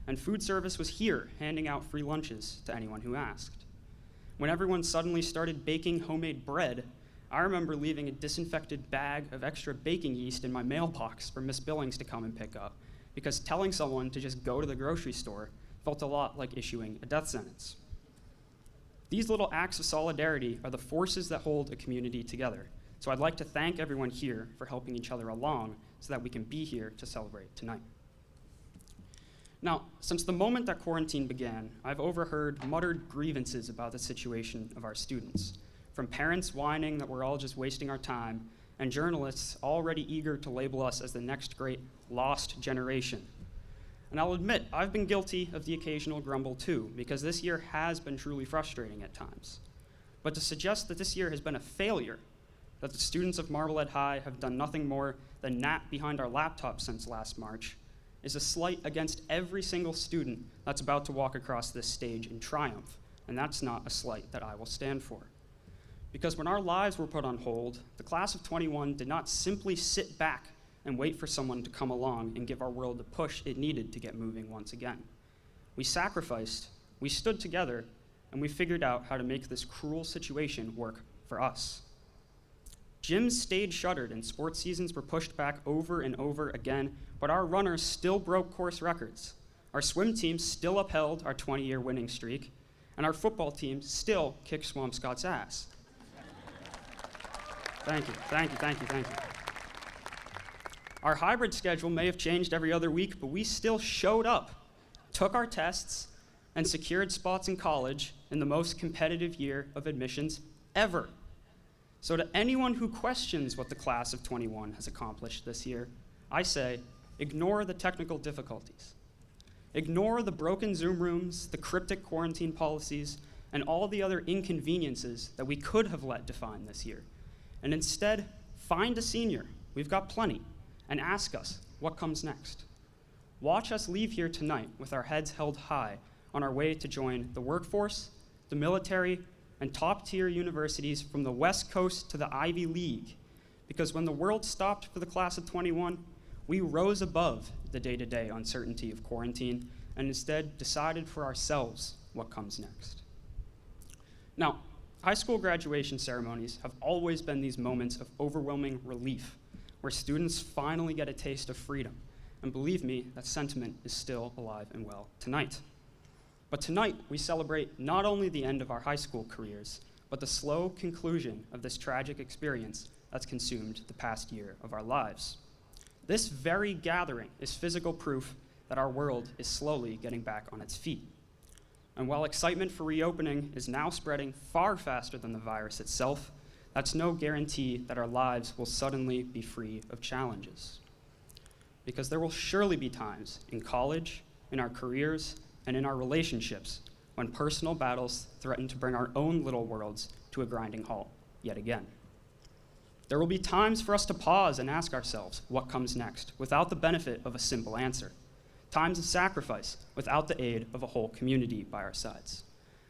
and food service was here handing out free lunches to anyone who asked. When everyone suddenly started baking homemade bread, I remember leaving a disinfected bag of extra baking yeast in my mailbox for Miss Billings to come and pick up, because telling someone to just go to the grocery store felt a lot like issuing a death sentence. These little acts of solidarity are the forces that hold a community together, so I'd like to thank everyone here for helping each other along so that we can be here to celebrate tonight. Now, since the moment that quarantine began, I've overheard muttered grievances about the situation of our students, from parents whining that we're all just wasting our time, and journalists already eager to label us as the next great lost generation. And I'll admit, I've been guilty of the occasional grumble too, because this year has been truly frustrating at times. But to suggest that this year has been a failure, that the students of Marblehead High have done nothing more than nap behind our laptops since last March, is a slight against every single student that's about to walk across this stage in triumph, and that's not a slight that I will stand for. Because when our lives were put on hold, the class of 21 did not simply sit back and wait for someone to come along and give our world the push it needed to get moving once again. We sacrificed, we stood together, and we figured out how to make this cruel situation work for us. Gyms stayed shuttered and sports seasons were pushed back over and over again, but our runners still broke course records. Our swim team still upheld our 20-year winning streak, and our football team still kicked Swampscott's ass. Thank you, thank you, thank you, thank you. Our hybrid schedule may have changed every other week, but we still showed up, took our tests, and secured spots in college in the most competitive year of admissions ever. So to anyone who questions what the class of 21 has accomplished this year, I say, ignore the technical difficulties. Ignore the broken Zoom rooms, the cryptic quarantine policies, and all the other inconveniences that we could have let define this year. And instead, find a senior, we've got plenty, and ask us what comes next. Watch us leave here tonight with our heads held high on our way to join the workforce, the military, and top-tier universities from the West Coast to the Ivy League. Because when the world stopped for the class of 21, we rose above the day-to-day uncertainty of quarantine and instead decided for ourselves what comes next. Now, high school graduation ceremonies have always been these moments of overwhelming relief, where students finally get a taste of freedom. And believe me, that sentiment is still alive and well tonight. But tonight, we celebrate not only the end of our high school careers, but the slow conclusion of this tragic experience that's consumed the past year of our lives. This very gathering is physical proof that our world is slowly getting back on its feet. And while excitement for reopening is now spreading far faster than the virus itself, that's no guarantee that our lives will suddenly be free of challenges. Because there will surely be times in college, in our careers, and in our relationships when personal battles threaten to bring our own little worlds to a grinding halt yet again. There will be times for us to pause and ask ourselves what comes next without the benefit of a simple answer. Times of sacrifice without the aid of a whole community by our sides.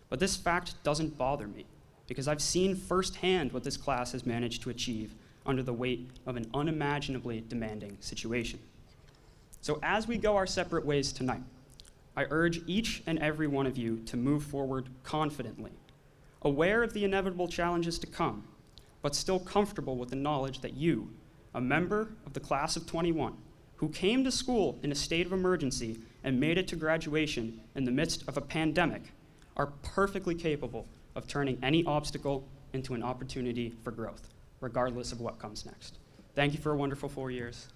But this fact doesn't bother me because I've seen firsthand what this class has managed to achieve under the weight of an unimaginably demanding situation. So as we go our separate ways tonight, I urge each and every one of you to move forward confidently, aware of the inevitable challenges to come, but still comfortable with the knowledge that you, a member of the class of 21, who came to school in a state of emergency and made it to graduation in the midst of a pandemic, are perfectly capable of turning any obstacle into an opportunity for growth, regardless of what comes next. Thank you for a wonderful 4 years.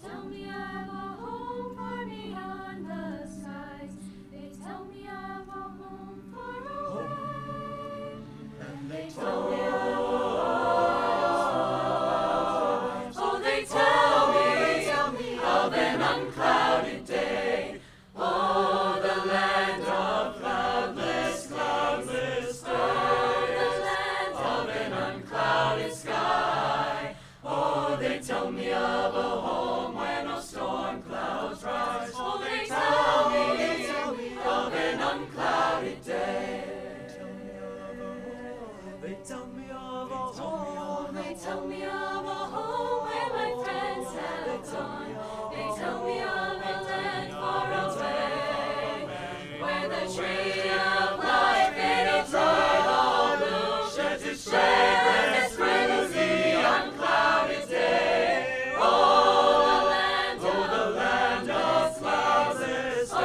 Tell me of a home far beyond the skies. They tell me of a home far away. And they tell me of a home. Oh, they tell me of an unclouded day. Oh, the land of cloudless, cloudless day. Oh, the land of an unclouded sky. Oh, they tell me of a home where no storm clouds rise. Oh, they tell me of an unclouded day. They tell me of a home. They tell me of a home where my friends have gone. They tell me of a land far away, where the tree of life in its all bloom sheds its fragrance through the unclouded day. Oh, the land of cloudless day. Oh,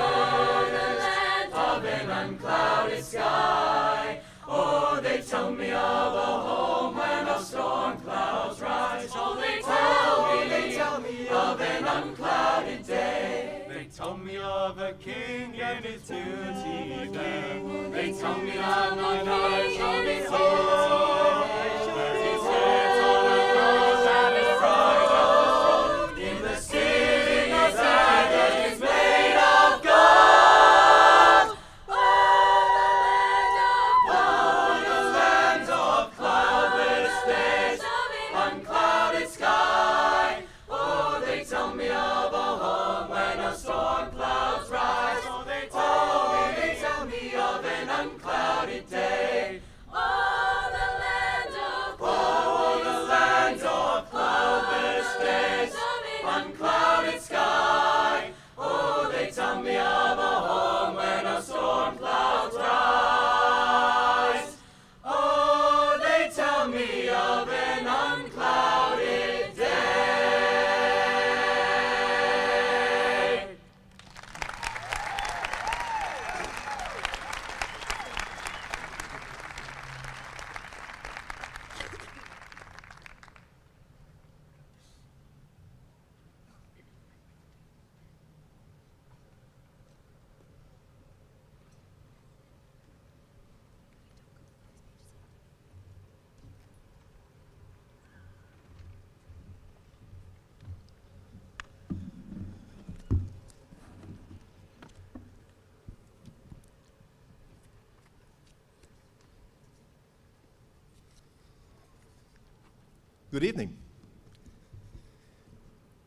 the land of an unclouded sky. Oh, they tell me of a home where no storm clouds rise. Oh, they tell me of an unclouded day. They tell me of a king and his beauty there. They tell me of a king and his in the city that is made of gold. Oh, the land of cloudless days, unclouded sky. Oh, they tell me of a home where no storm clouds rise. Oh, they tell me of an unclouded day. Oh, the land of cloudless days, unclouded sky. Oh, they tell me of a home where no storm clouds rise. Oh, they tell me of an unclouded day. Good evening.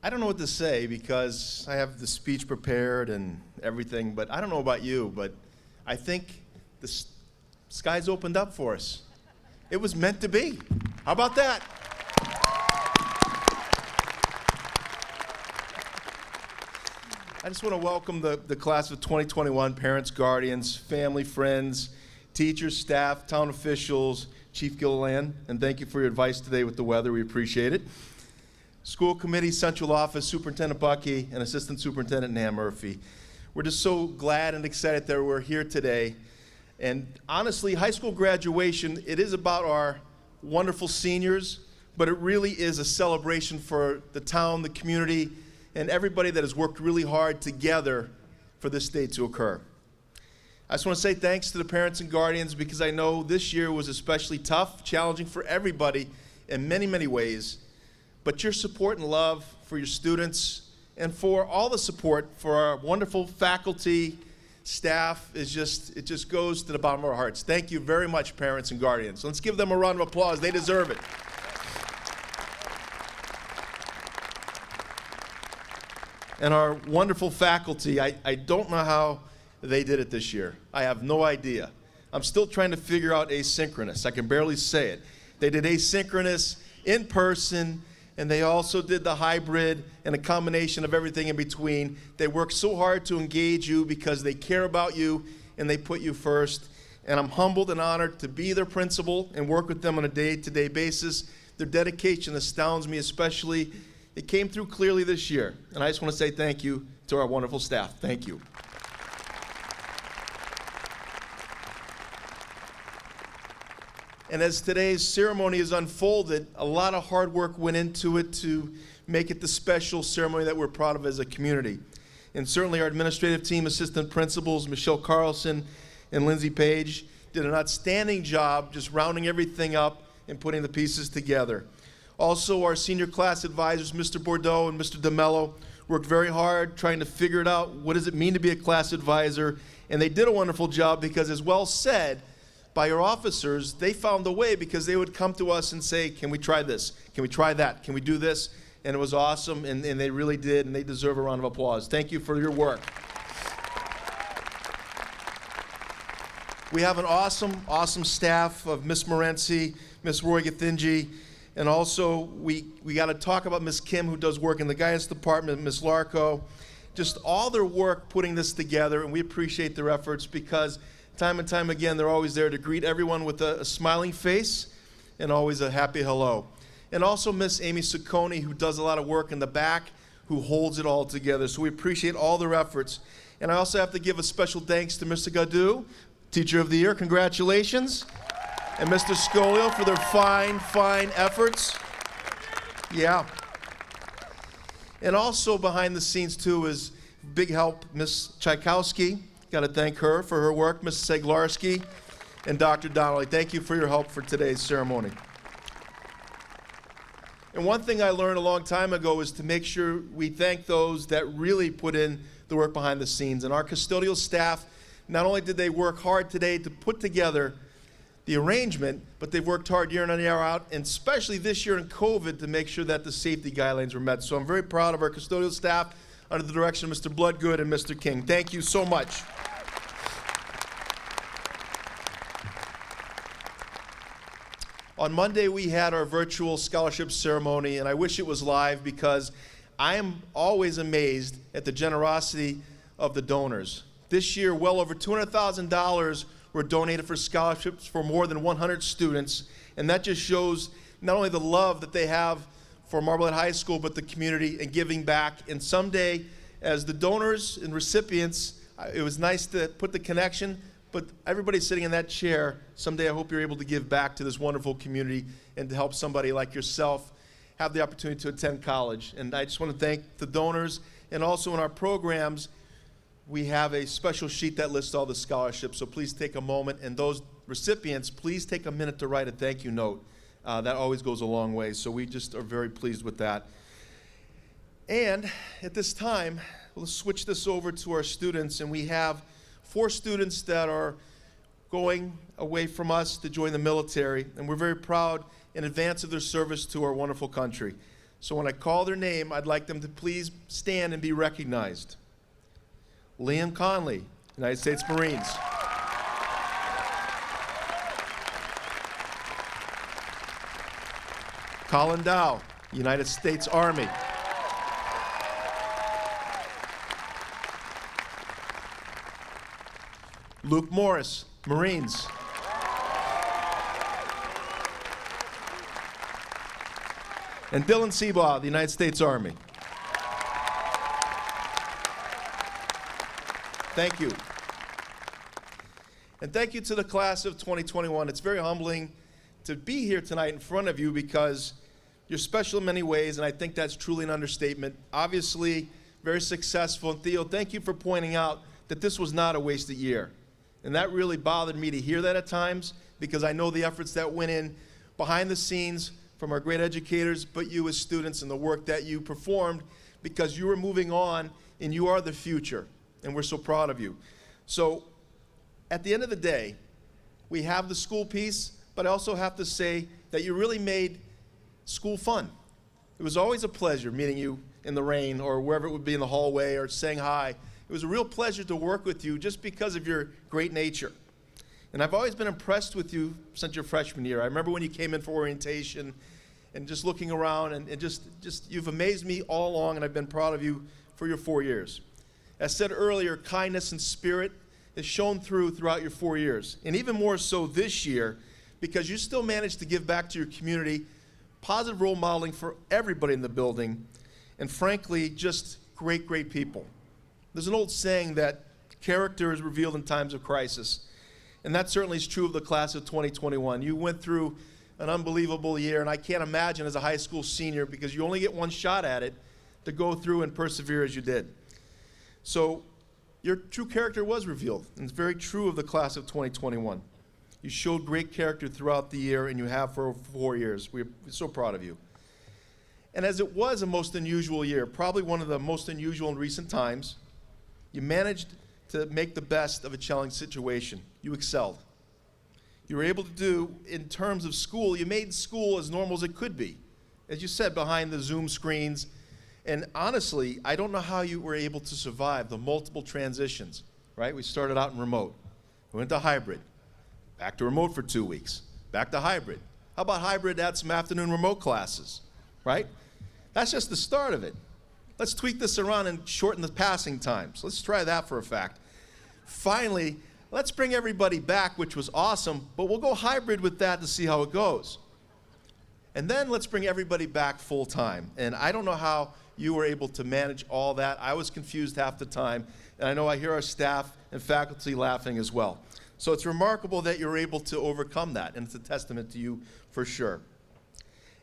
I don't know what to say because I have the speech prepared and everything, but I don't know about you, but I think the skies opened up for us. It was meant to be. How about that? I just want to welcome the class of 2021, parents, guardians, family, friends, teachers, staff, town officials, Chief Gilliland, and thank you for your advice today with the weather. We appreciate it. School committee, central office, Superintendent Bucky, and Assistant Superintendent Nan Murphy. We're just so glad and excited that we're here today. And honestly, high school graduation, it is about our wonderful seniors, but it really is a celebration for the town, the community, and everybody that has worked really hard together for this day to occur. I just want to say thanks to the parents and guardians, because I know this year was especially tough, challenging for everybody in many, many ways. But your support and love for your students and for all the support for our wonderful faculty, staff, it just goes to the bottom of our hearts. Thank you very much, parents and guardians. Let's give them a round of applause. They deserve it. And our wonderful faculty, I don't know how they did it this year. I have no idea. I'm still trying to figure out asynchronous. I can barely say it. They did asynchronous, in person, and they also did the hybrid and a combination of everything in between. They work so hard to engage you because they care about you and they put you first. And I'm humbled and honored to be their principal and work with them on a day-to-day basis. Their dedication astounds me, especially. It came through clearly this year. And I just want to say thank you to our wonderful staff. Thank you. And as today's ceremony is unfolded, a lot of hard work went into it to make it the special ceremony that we're proud of as a community. And certainly our administrative team, assistant principals, Michelle Carlson and Lindsay Page, did an outstanding job just rounding everything up and putting the pieces together. Also, our senior class advisors, Mr. Bordeaux and Mr. DeMello, worked very hard trying to figure it out. What does it mean to be a class advisor? And they did a wonderful job because, as well said by your officers, they found a way because they would come to us and say, can we try this? Can we try that? Can we do this? And it was awesome, and they really did, and they deserve a round of applause. Thank you for your work. We have an awesome, awesome staff of Miss Morency, Miss Roy Gathinji, and also we got to talk about Miss Kim, who does work in the guidance department, Miss Larco. Just all their work putting this together, and we appreciate their efforts because time and time again, they're always there to greet everyone with a smiling face and always a happy hello. And also Miss Amy Ciccone, who does a lot of work in the back, who holds it all together. So we appreciate all their efforts. And I also have to give a special thanks to Mr. Gadu, Teacher of the Year. Congratulations. And Mr. Scolio for their fine, fine efforts. Yeah. And also behind the scenes, too, is big help, Miss Tchaikovsky. Got to thank her for her work, Ms. Seglarski, and Dr. Donnelly. Thank you for your help for today's ceremony. And one thing I learned a long time ago is to make sure we thank those that really put in the work behind the scenes. And our custodial staff, not only did they work hard today to put together the arrangement, but they've worked hard year in and year out, and especially this year in COVID, to make sure that the safety guidelines were met. So I'm very proud of our custodial staff under the direction of Mr. Bloodgood and Mr. King. Thank you so much. On Monday, we had our virtual scholarship ceremony, and I wish it was live because I am always amazed at the generosity of the donors. This year, well over $200,000 were donated for scholarships for more than 100 students, and that just shows not only the love that they have for Marblehead High School, but the community and giving back. And someday, as the donors and recipients, it was nice to put the connection, but everybody sitting in that chair, someday I hope you're able to give back to this wonderful community and to help somebody like yourself have the opportunity to attend college. And I just want to thank the donors. And also in our programs, we have a special sheet that lists all the scholarships, so please take a moment. And those recipients, please take a minute to write a thank you note. That always goes a long way, so we just are very pleased with that. And at this time, we'll switch this over to our students, and we have 4 students that are going away from us to join the military, and we're very proud in advance of their service to our wonderful country. So when I call their name, I'd like them to please stand and be recognized. Liam Conley, United States Marines. Colin Dow, United States Army. Luke Morris, Marines. And Dylan Seabaugh, the United States Army. Thank you. And thank you to the class of 2021. It's very humbling to be here tonight in front of you because you're special in many ways, and I think that's truly an understatement. Obviously, very successful. And Theo, thank you for pointing out that this was not a wasted year. And that really bothered me to hear that at times, because I know the efforts that went in behind the scenes from our great educators, but you as students and the work that you performed, because you are moving on and you are the future. And we're so proud of you. So at the end of the day, we have the school piece, but I also have to say that you really made school fun. It was always a pleasure meeting you in the rain or wherever it would be in the hallway or saying hi. It was a real pleasure to work with you just because of your great nature. And I've always been impressed with you since your freshman year. I remember when you came in for orientation and just looking around and just you've amazed me all along, and I've been proud of you for your 4 years. As said earlier, kindness and spirit is shown throughout your 4 years, and even more so this year because you still managed to give back to your community, positive role modeling for everybody in the building, and frankly, just great, great people. There's an old saying that character is revealed in times of crisis, and that certainly is true of the class of 2021. You went through an unbelievable year, and I can't imagine as a high school senior, because you only get one shot at it, to go through and persevere as you did. So your true character was revealed, and it's very true of the class of 2021. You showed great character throughout the year, and you have for 4 years. We're so proud of you. And as it was a most unusual year, probably one of the most unusual in recent times, you managed to make the best of a challenging situation. You excelled. You were able to do, in terms of school, you made school as normal as it could be. As you said, behind the Zoom screens. And honestly, I don't know how you were able to survive the multiple transitions, right? We started out in remote. We went to hybrid. Back to remote for 2 weeks. Back to hybrid. How about hybrid, add some afternoon remote classes, right? That's just the start of it. Let's tweak this around and shorten the passing times. Let's try that for a fact. Finally, let's bring everybody back, which was awesome, but we'll go hybrid with that to see how it goes. And then let's bring everybody back full time. And I don't know how you were able to manage all that. I was confused half the time, and I know I hear our staff and faculty laughing as well. So it's remarkable that you're able to overcome that, and it's a testament to you for sure.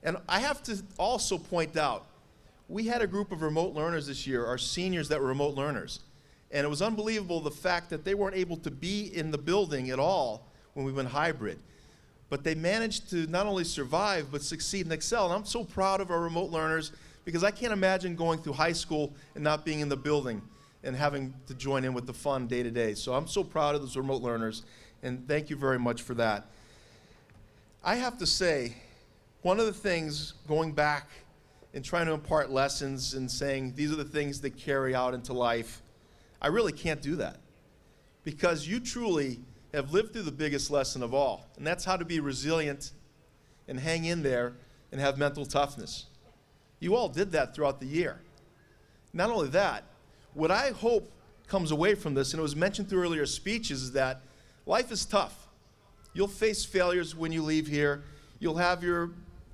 And I have to also point out, we had a group of remote learners this year, our seniors that were remote learners. And it was unbelievable the fact that they weren't able to be in the building at all when we went hybrid. But they managed to not only survive, but succeed and excel. And I'm so proud of our remote learners, because I can't imagine going through high school and not being in the building and having to join in with the fun day to day. So I'm so proud of those remote learners, and thank you very much for that. I have to say, one of the things going back and trying to impart lessons and saying these are the things that carry out into life, I really can't do that, because you truly have lived through the biggest lesson of all, and that's how to be resilient and hang in there and have mental toughness. You all did that throughout the year. Not only that, what I hope comes away from this, and it was mentioned through earlier speeches, is that life is tough. You'll face failures when you leave here. You'll have your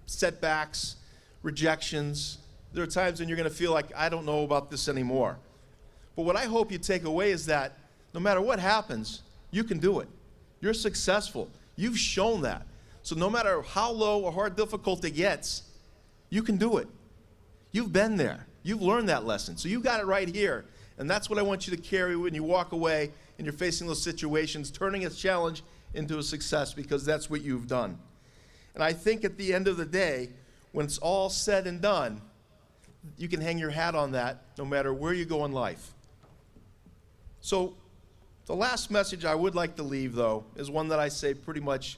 setbacks, rejections. There are times when you're going to feel like, I don't know about this anymore. But what I hope you take away is that no matter what happens, you can do it. You're successful. You've shown that. So no matter how low or how difficult it gets, you can do it. You've been there. You've learned that lesson. So you got it right here. And that's what I want you to carry when you walk away and you're facing those situations, turning a challenge into a success, because that's what you've done. And I think at the end of the day, when it's all said and done, you can hang your hat on that no matter where you go in life. So the last message I would like to leave, though, is one that I say pretty much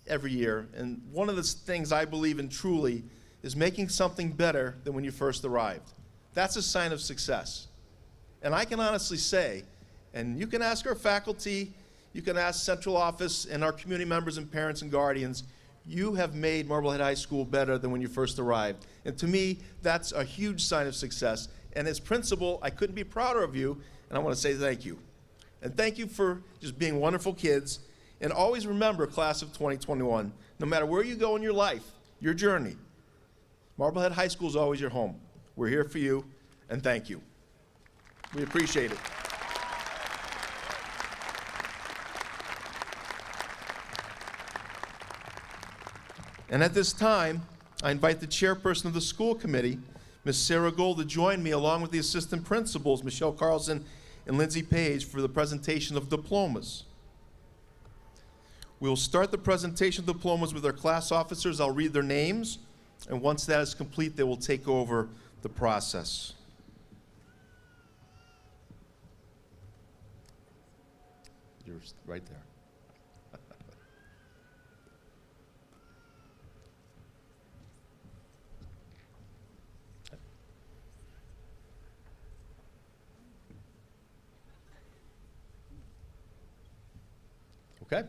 every year. And one of the things I believe in truly is making something better than when you first arrived. That's a sign of success. And I can honestly say, and you can ask our faculty, you can ask central office and our community members and parents and guardians, you have made Marblehead High School better than when you first arrived. And to me, that's a huge sign of success. And as principal, I couldn't be prouder of you, and I want to say thank you. And thank you for just being wonderful kids. And always remember, class of 2021, no matter where you go in your life, your journey, Marblehead High School is always your home. We're here for you, and thank you. We appreciate it. And at this time, I invite the chairperson of the school committee, Ms. Sarah Gold, to join me along with the assistant principals, Michelle Carlson and Lindsay Page, for the presentation of diplomas. We will start the presentation of diplomas with our class officers. I'll read their names, and once that is complete, they will take over the process. You're right there. Okay.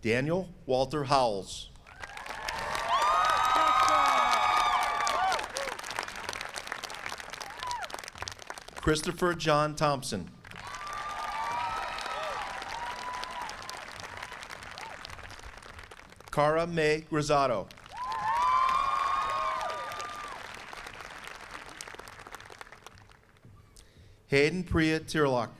Daniel Walter Howells. Christopher John Thompson. Cara May Grisato. Hayden Priya Tirlock.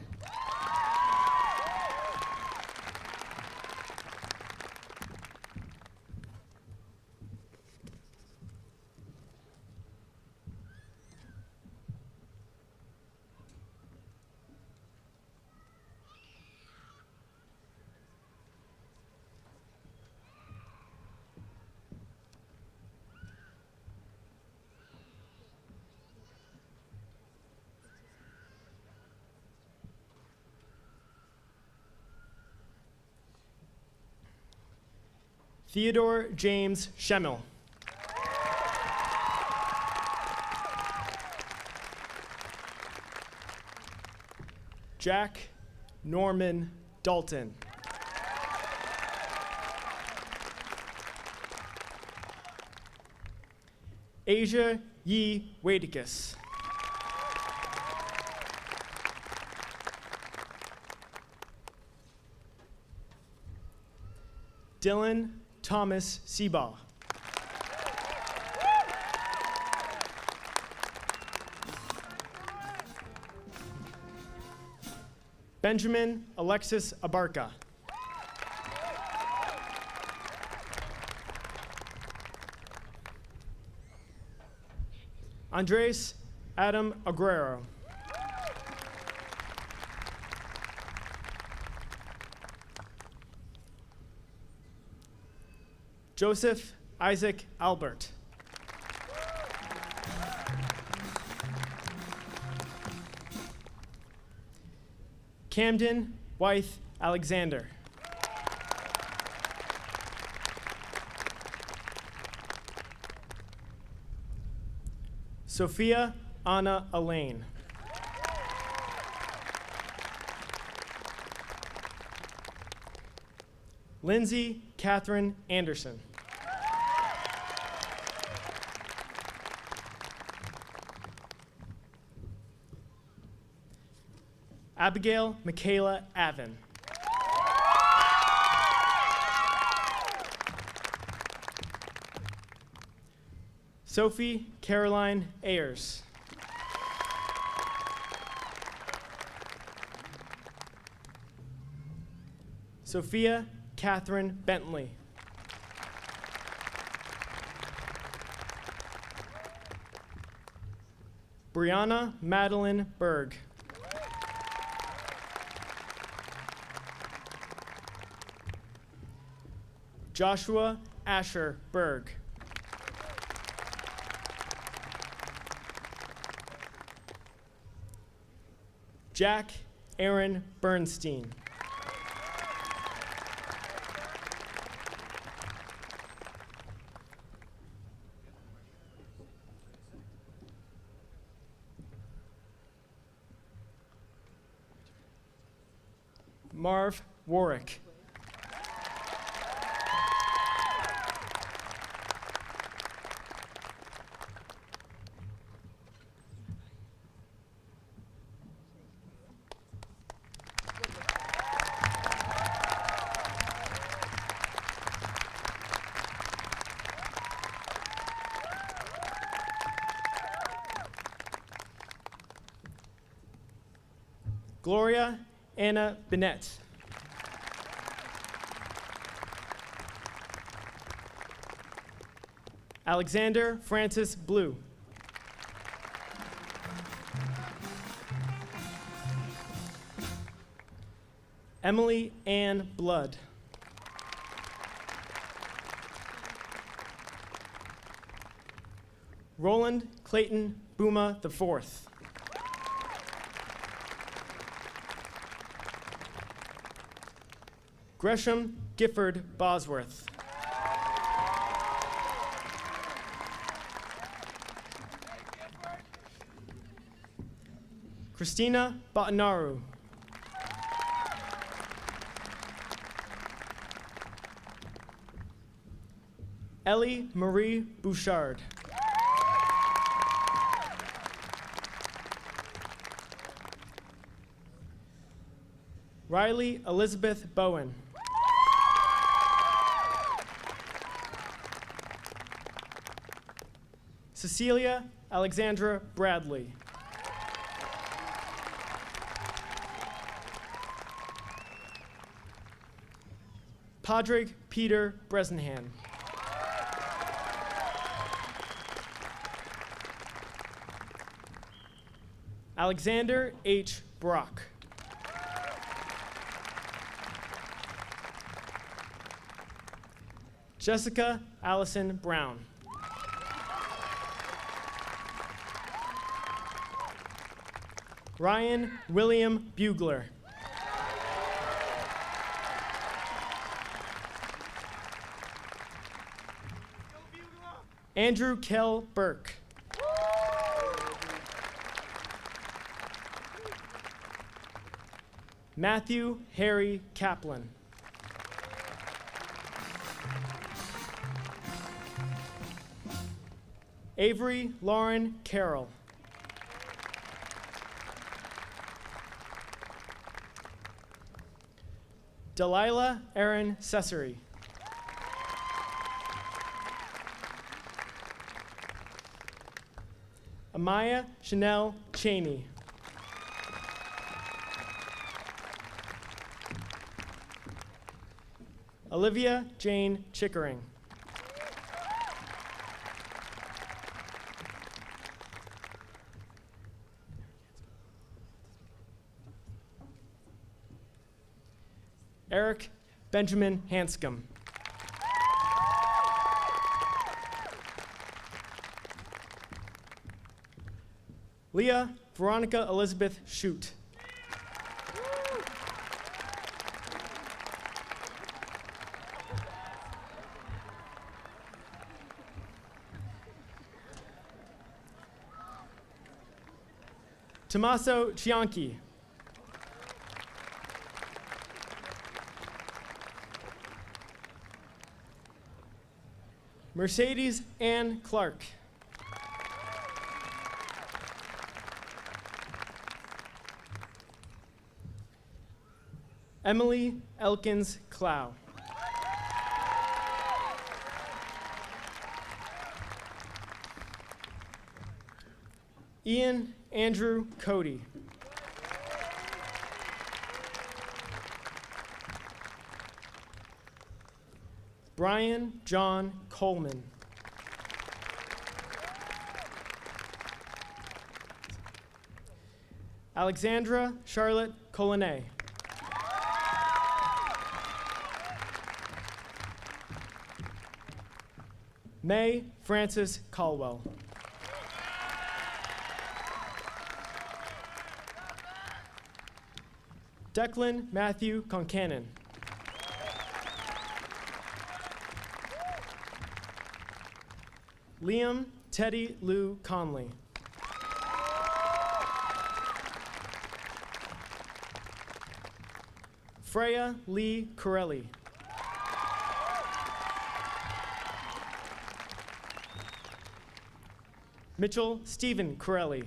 Theodore James Schemmel. Jack Norman Dalton. Asia Yi Wadicus. Dylan Thomas Seabaugh. Benjamin Alexis Abarca. Andres Adam Aguero. Joseph Isaac Albert. Camden Wythe Alexander. Sophia Anna Elaine. Lindsay Catherine Anderson. Abigail Michaela Avon. Sophie Caroline Ayers. Sophia Catherine Bentley. Brianna Madeline Berg. Joshua Asher Berg. Jack Aaron Bernstein. Marv Warwick. Gloria Anna Bennett. Alexander Francis Blue. Emily Ann Blood. Roland Clayton Booma IV. Gresham Gifford Bosworth. Christina Batanaru. Ellie Marie Bouchard. Riley Elizabeth Bowen. Cecilia Alexandra Bradley. Padraig Peter Bresnahan. Alexander H. Brock. Jessica Allison Brown. Ryan William Bugler. Andrew Kell Burke. Matthew Harry Kaplan. Avery Lauren Carroll. Delilah Erin Cesary. Amaya Chanel Cheney. Olivia Jane Chickering. Eric Benjamin Hanscom. Leah Veronica Elizabeth Shute. Tommaso Cianchi. Mercedes Ann Clark. Emily Elkins Clow. Ian Andrew Cody. Brian John Coleman. Alexandra Charlotte Colinet. May Frances Caldwell. Declan Matthew Concannon. Liam Teddy Lou Conley. Freya Lee Corelli. Mitchell Stephen Corelli.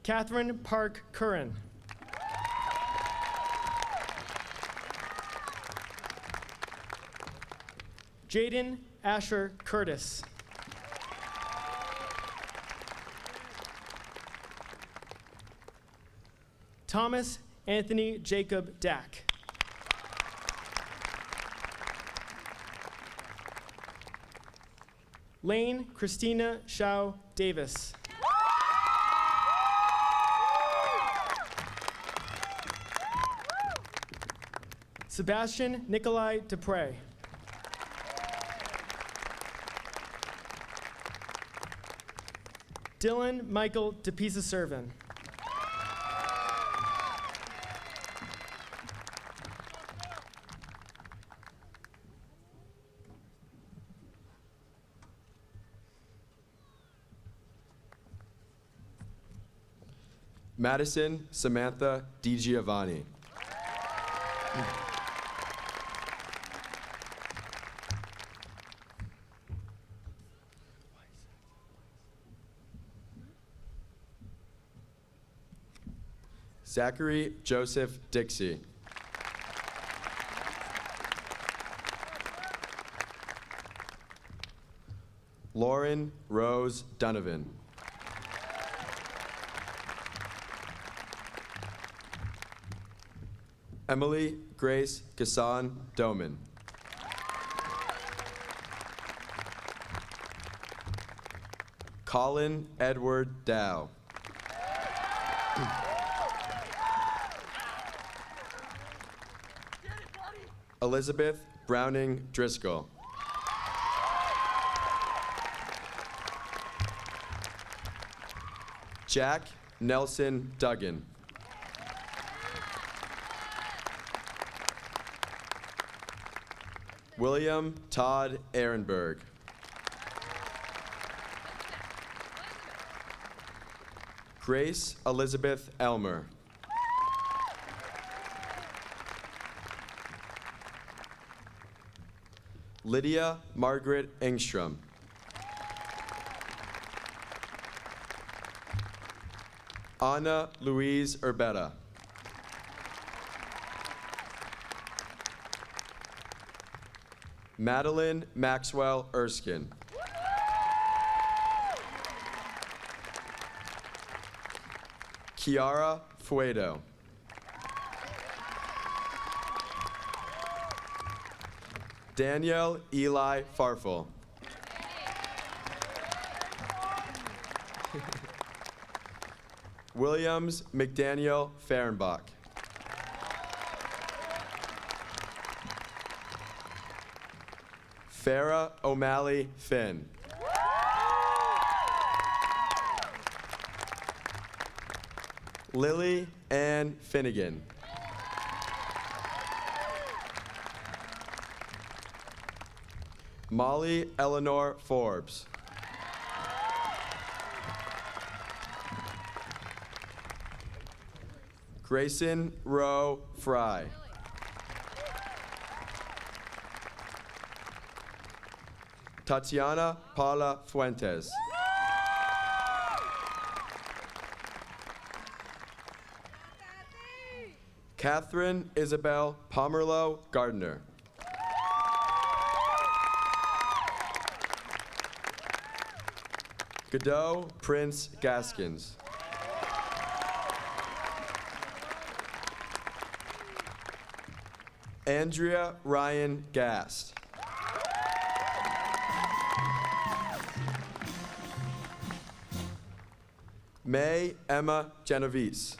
Catherine Park Curran. Jaden Asher Curtis. Thomas Anthony Jacob Dack. Lane Christina Shao Davis. Sebastian Nikolai Dupre. Dylan Michael DePisa-Servin. Madison Samantha DiGiovanni. Zachary Joseph Dixie. Lauren Rose Donovan. Emily Grace Gasson Doman. Colin Edward Dow. Elizabeth Browning Driscoll. Jack Nelson Duggan. William Todd Ehrenberg. Grace Elizabeth Elmer. Lydia Margaret Engstrom. Anna Louise Urbetta. Madeline Maxwell Erskine. Kiara Fuedo. Danielle Eli Farfel. Williams McDaniel Fehrenbach. Farah O'Malley Finn. Lily Ann Finnegan. Molly Eleanor Forbes. Grayson Rowe Fry. Tatiana Paula Fuentes. Catherine Isabel Pomerlow Gardner. Godot Prince Gaskins. Andrea Ryan Gast. May Emma Genovese.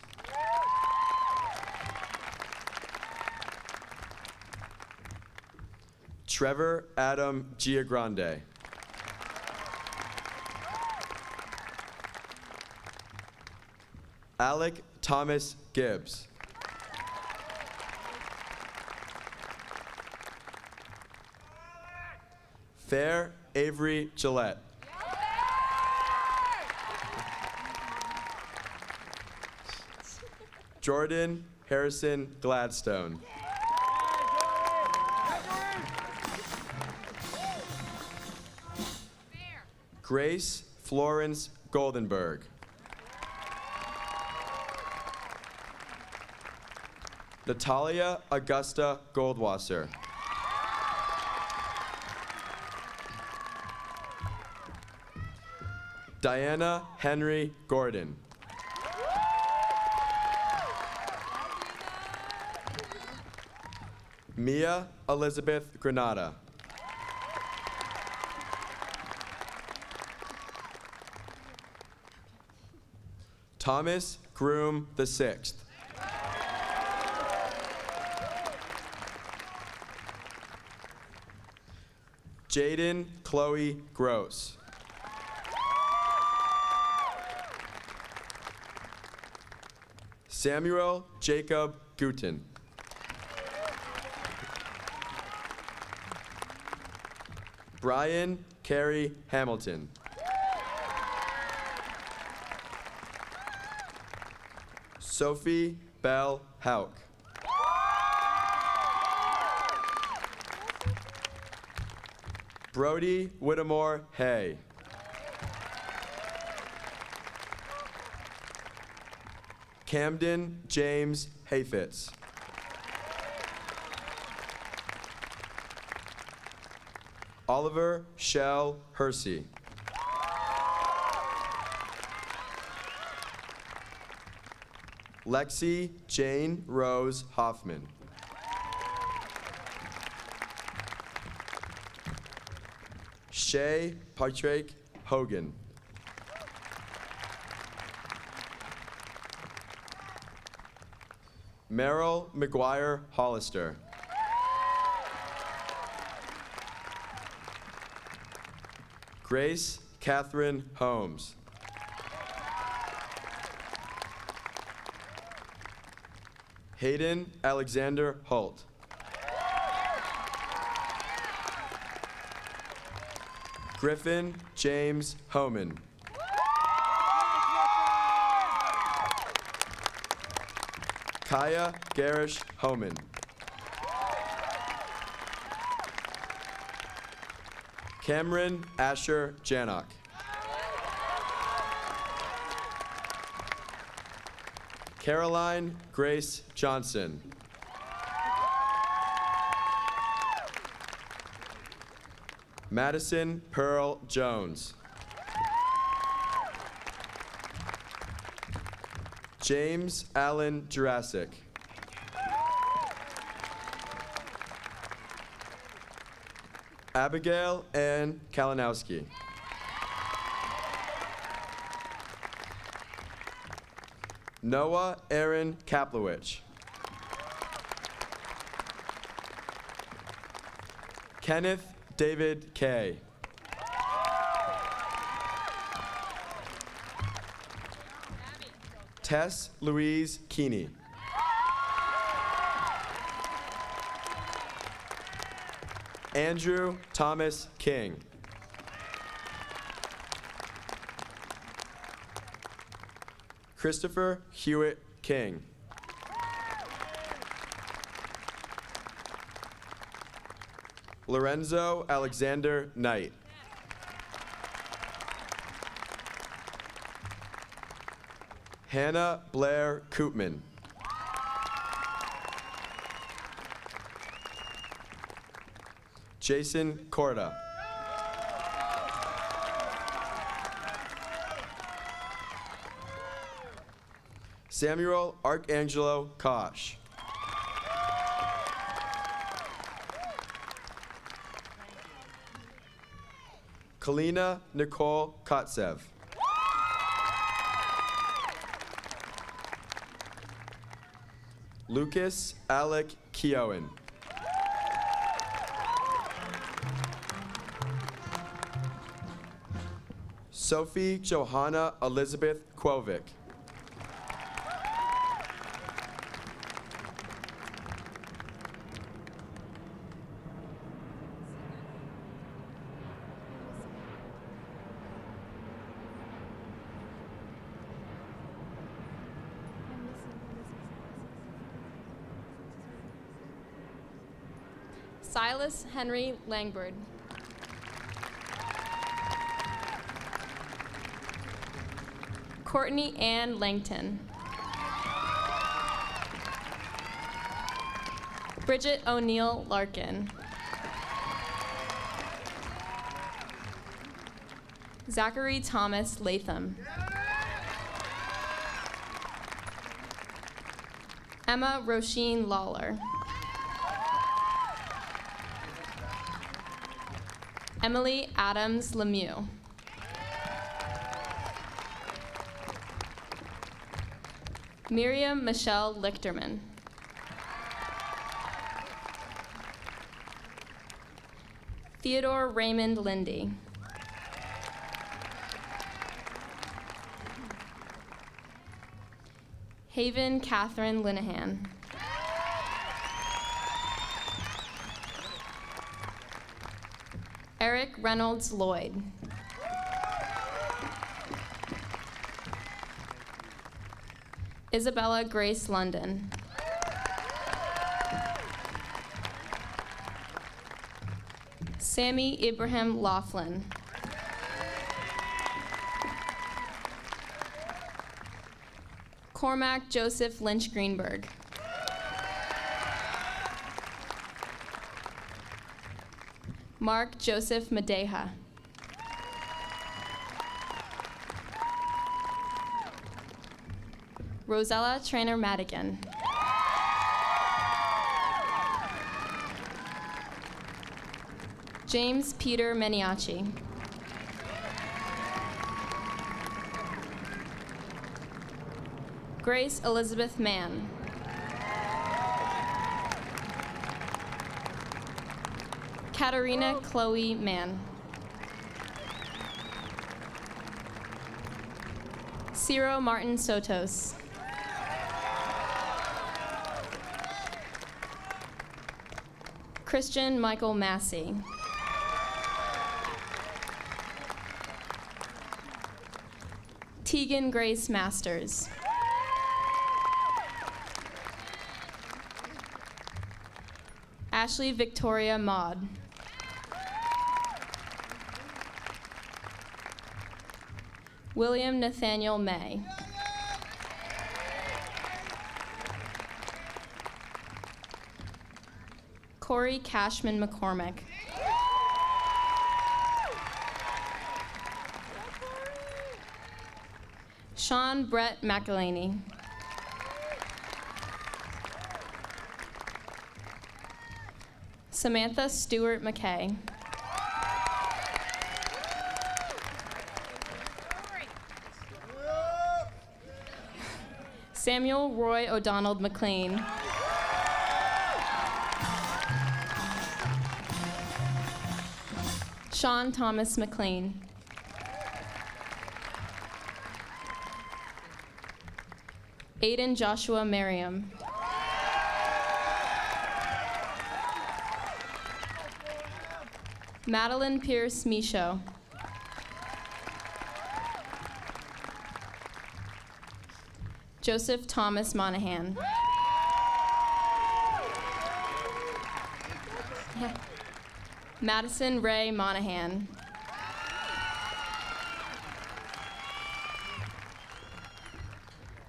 Trevor Adam Giagrande. Alec Thomas Gibbs. Fair Avery Gillette. Jordan Harrison Gladstone. Grace Florence Goldenberg. Natalia Augusta Goldwasser. Diana Henry Gordon. Mia Elizabeth Granada. Thomas Groom VI. Jaden Chloe Gross. Samuel Jacob Guten. Brian Carey Hamilton. Sophie Bell Hauk. Brody Whittemore Hay. Camden James Hayfitz. Oliver Shell Hersey. Lexi Jane Rose Hoffman. Shay Patrick Hogan. Merrill McGuire Hollister. Grace Catherine Holmes. Hayden Alexander Holt. Griffin James Homan. Kaya Garish Homan. Cameron Asher Janock. Caroline Grace Johnson. Madison Pearl Jones. James Allen Jurassic. Abigail Ann Kalinowski. Noah Aaron Kaplowich. Kenneth David Kay. Tess Louise Keeney. Andrew Thomas King. Christopher Hewitt King. Lorenzo Alexander Knight. Hannah Blair Koopman. Jason Corda. Samuel Arcangelo Kosh. Kalina Nicole Kotsev. Lucas Alec Keowen. Sophie Johanna Elizabeth Quovic. Silas Henry Langbird. Courtney Ann Langton. Bridget O'Neill Larkin. Zachary Thomas Latham. Emma Roisin Lawler. Emily Adams Lemieux. Miriam Michelle Lichterman. Theodore Raymond Lindy. Haven Catherine Linehan. Eric Reynolds Lloyd. Isabella Grace London. Sammy Ibrahim Laughlin. Cormac Joseph Lynch Greenberg. Mark Joseph Madeja. Rosella Trainer Madigan. James Peter Meniaci. Grace Elizabeth Mann. Katarina Chloe Mann. Ciro Martin Sotos. Christian Michael Massey. Tegan Grace Masters. Ashley Victoria Maud. William Nathaniel May. Corey Cashman McCormick. Sean Brett McElhaney. Samantha Stewart McKay. Samuel Roy O'Donnell McLean. Sean Thomas McLean. Aiden Joshua Merriam. Madeline Pierce Michaud. Joseph Thomas Monahan. Madison Ray Monahan.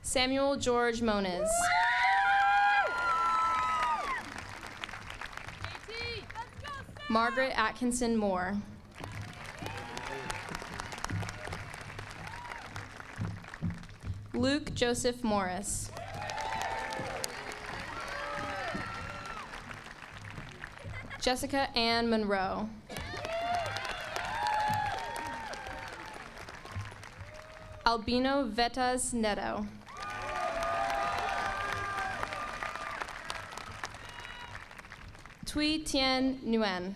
Samuel George Moniz. Margaret Atkinson Moore. Luke Joseph Morris. Jessica Ann Monroe. Albino Vetas Neto. Thuy Tien Nguyen.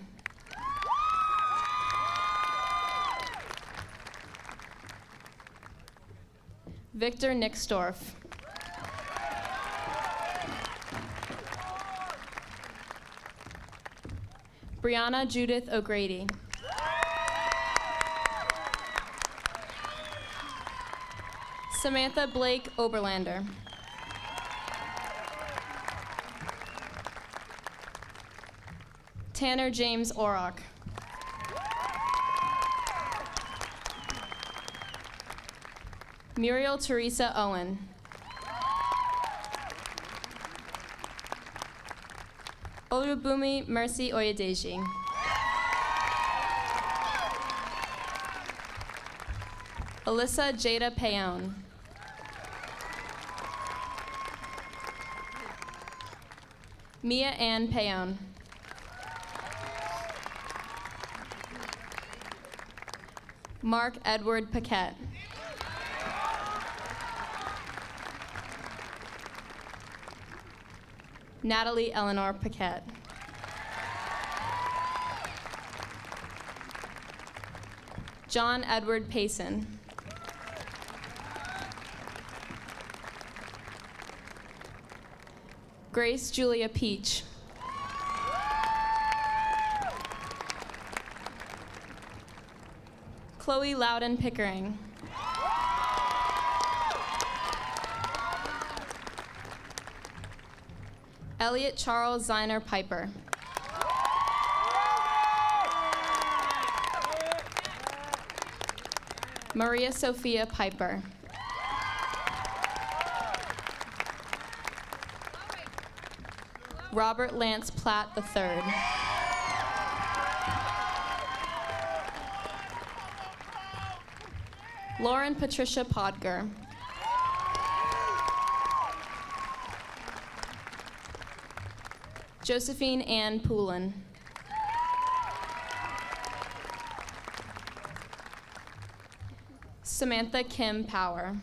Victor Nixdorf. Brianna Judith O'Grady. Samantha Blake Oberlander. Tanner James Orrock. Muriel Teresa Owen. Olubumi Mercy Oyedeji. Alyssa Jada Payon. Mia Ann Payon. Mark Edward Paquette. Natalie Eleanor Paquette. John Edward Payson. Grace Julia Peach. Chloe Loudon Pickering. Elliot Charles Ziner Piper. Maria Sophia Piper. Robert Lance Platt III. Lauren Patricia Podger. Josephine Ann Poulin. Samantha Kim Power.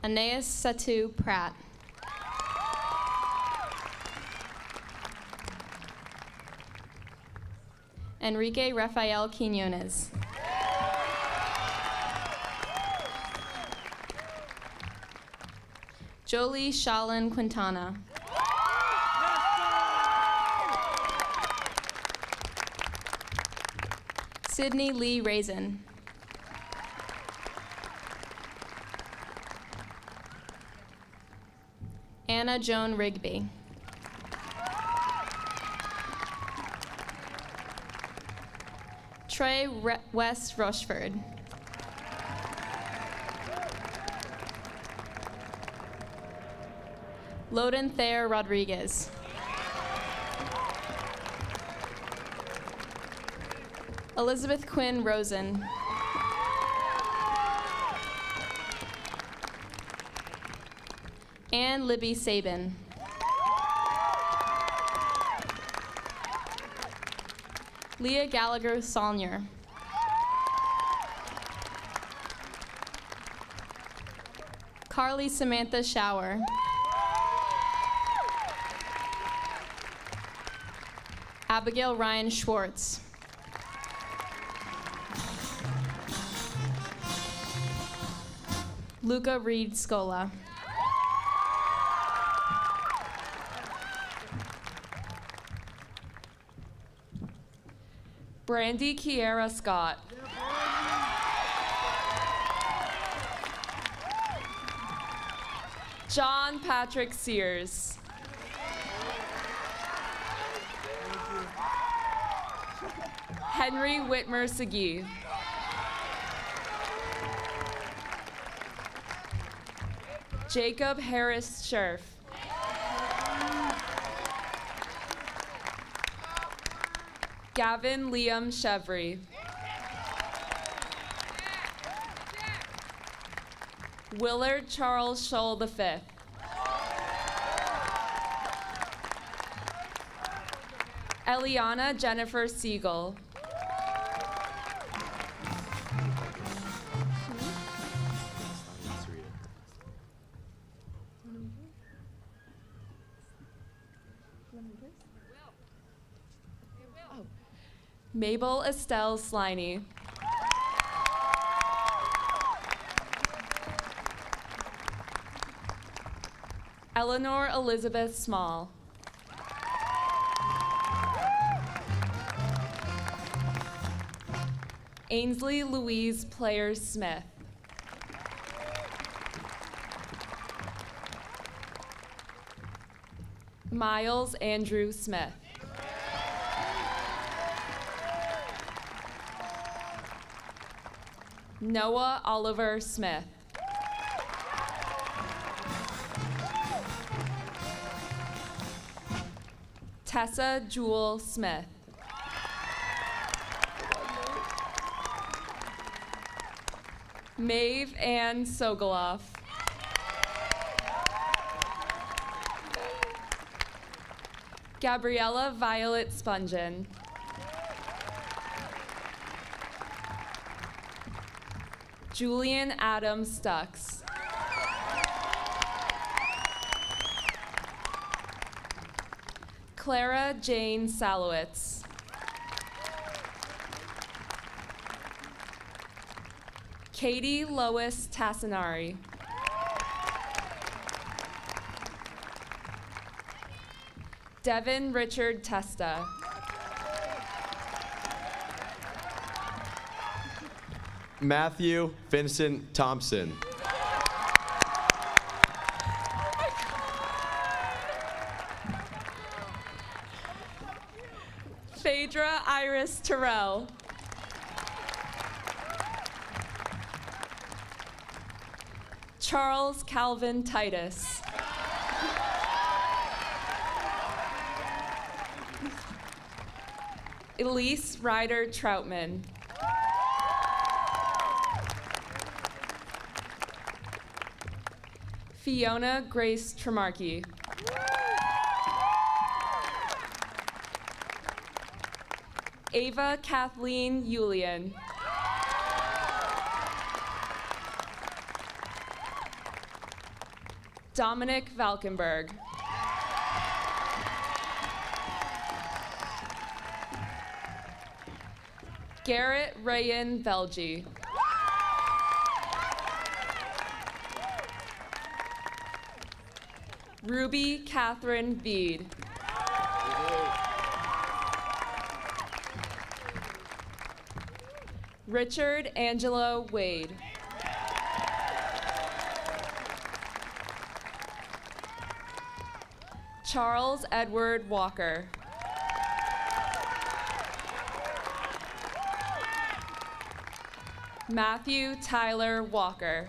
Aeneas Satu Pratt. Enrique Rafael Quinones. Jolie Shalin Quintana. Sydney Lee Raisin. Anna Joan Rigby. Trey West Rochford. Loden Thayer Rodriguez. Elizabeth Quinn Rosen. Ann Libby Sabin. Leah Gallagher Saulnier. Carly Samantha Shower. Abigail Ryan Schwartz. Luca Reed Scola. Brandy Kiera Scott. John Patrick Sears. Henry Whitmer Segee. Jacob Harris Scherf. Gavin Liam Chevry. Willard Charles Scholl V. Eliana Jennifer Siegel. Mabel Estelle Sliney. Eleanor Elizabeth Small. Ainsley Louise Players Smith. Miles Andrew Smith. Noah Oliver Smith. Tessa Jewel Smith. Maeve Ann Sogoloff. Gabriella Violet Spungen. Julian Adam Stux. Clara Jane Salowitz. Katie Lois Tassinari. Devin Richard Testa. Matthew Vincent Thompson. Phaedra Iris Terrell. Charles Calvin Titus. Elise Ryder Troutman. Fiona Grace Tremarkey. Ava Kathleen Yulian. Dominic Valkenberg. Garrett Rayan Velji. Ruby Catherine Veed. Richard Angelo Wade. Charles Edward Walker. Matthew Tyler Walker.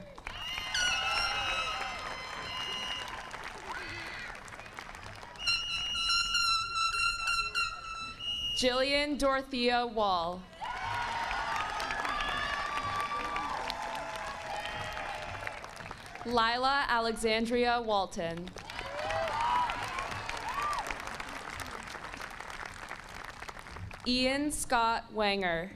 Jillian Dorothea Wall. Lila Alexandria Walton. Ian Scott Wanger.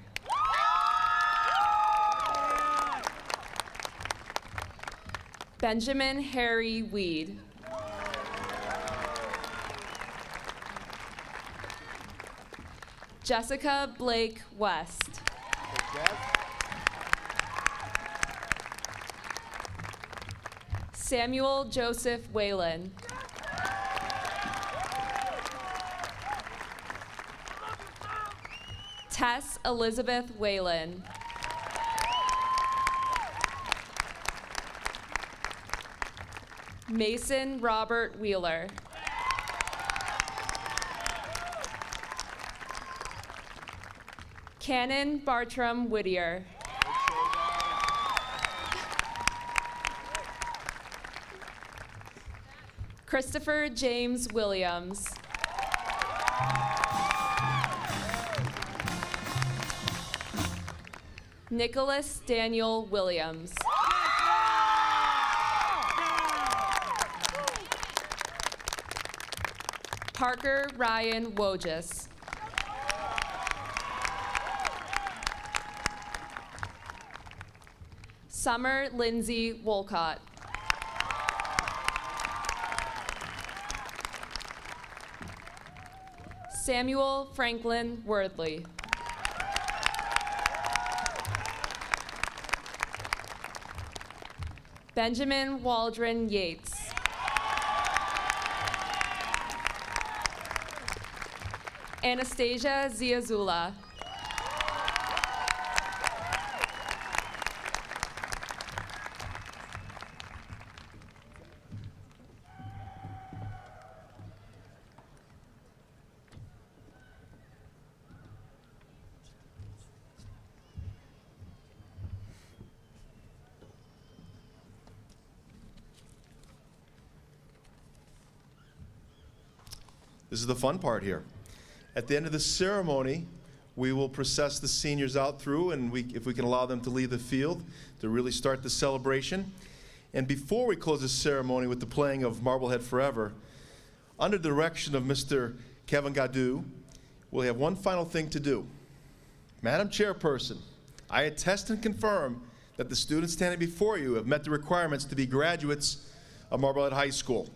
Benjamin Harry Weed. Jessica Blake West. Samuel Joseph Whalen. Tess Elizabeth Whalen. Mason Robert Wheeler. Cannon Bartram Whittier. Christopher James Williams. Nicholas Daniel Williams. Parker Ryan Wojus. Summer Lindsay Wolcott. Samuel Franklin Worthley. Benjamin Waldron Yates. Anastasia Ziazula. This is the fun part here. At the end of the ceremony, we will process the seniors out through, and if we can allow them to leave the field to really start the celebration. And before we close the ceremony with the playing of Marblehead Forever, under the direction of Mr. Kevin Gadu, will have one final thing to do. Madam Chairperson, I attest and confirm that the students standing before you have met the requirements to be graduates of Marblehead High School.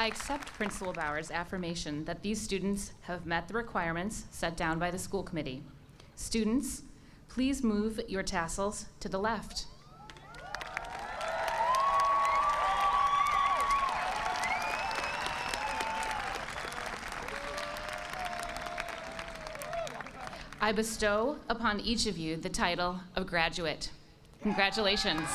I accept Principal Bauer's affirmation that these students have met the requirements set down by the school committee. Students, please move your tassels to the left. I bestow upon each of you the title of graduate. Congratulations.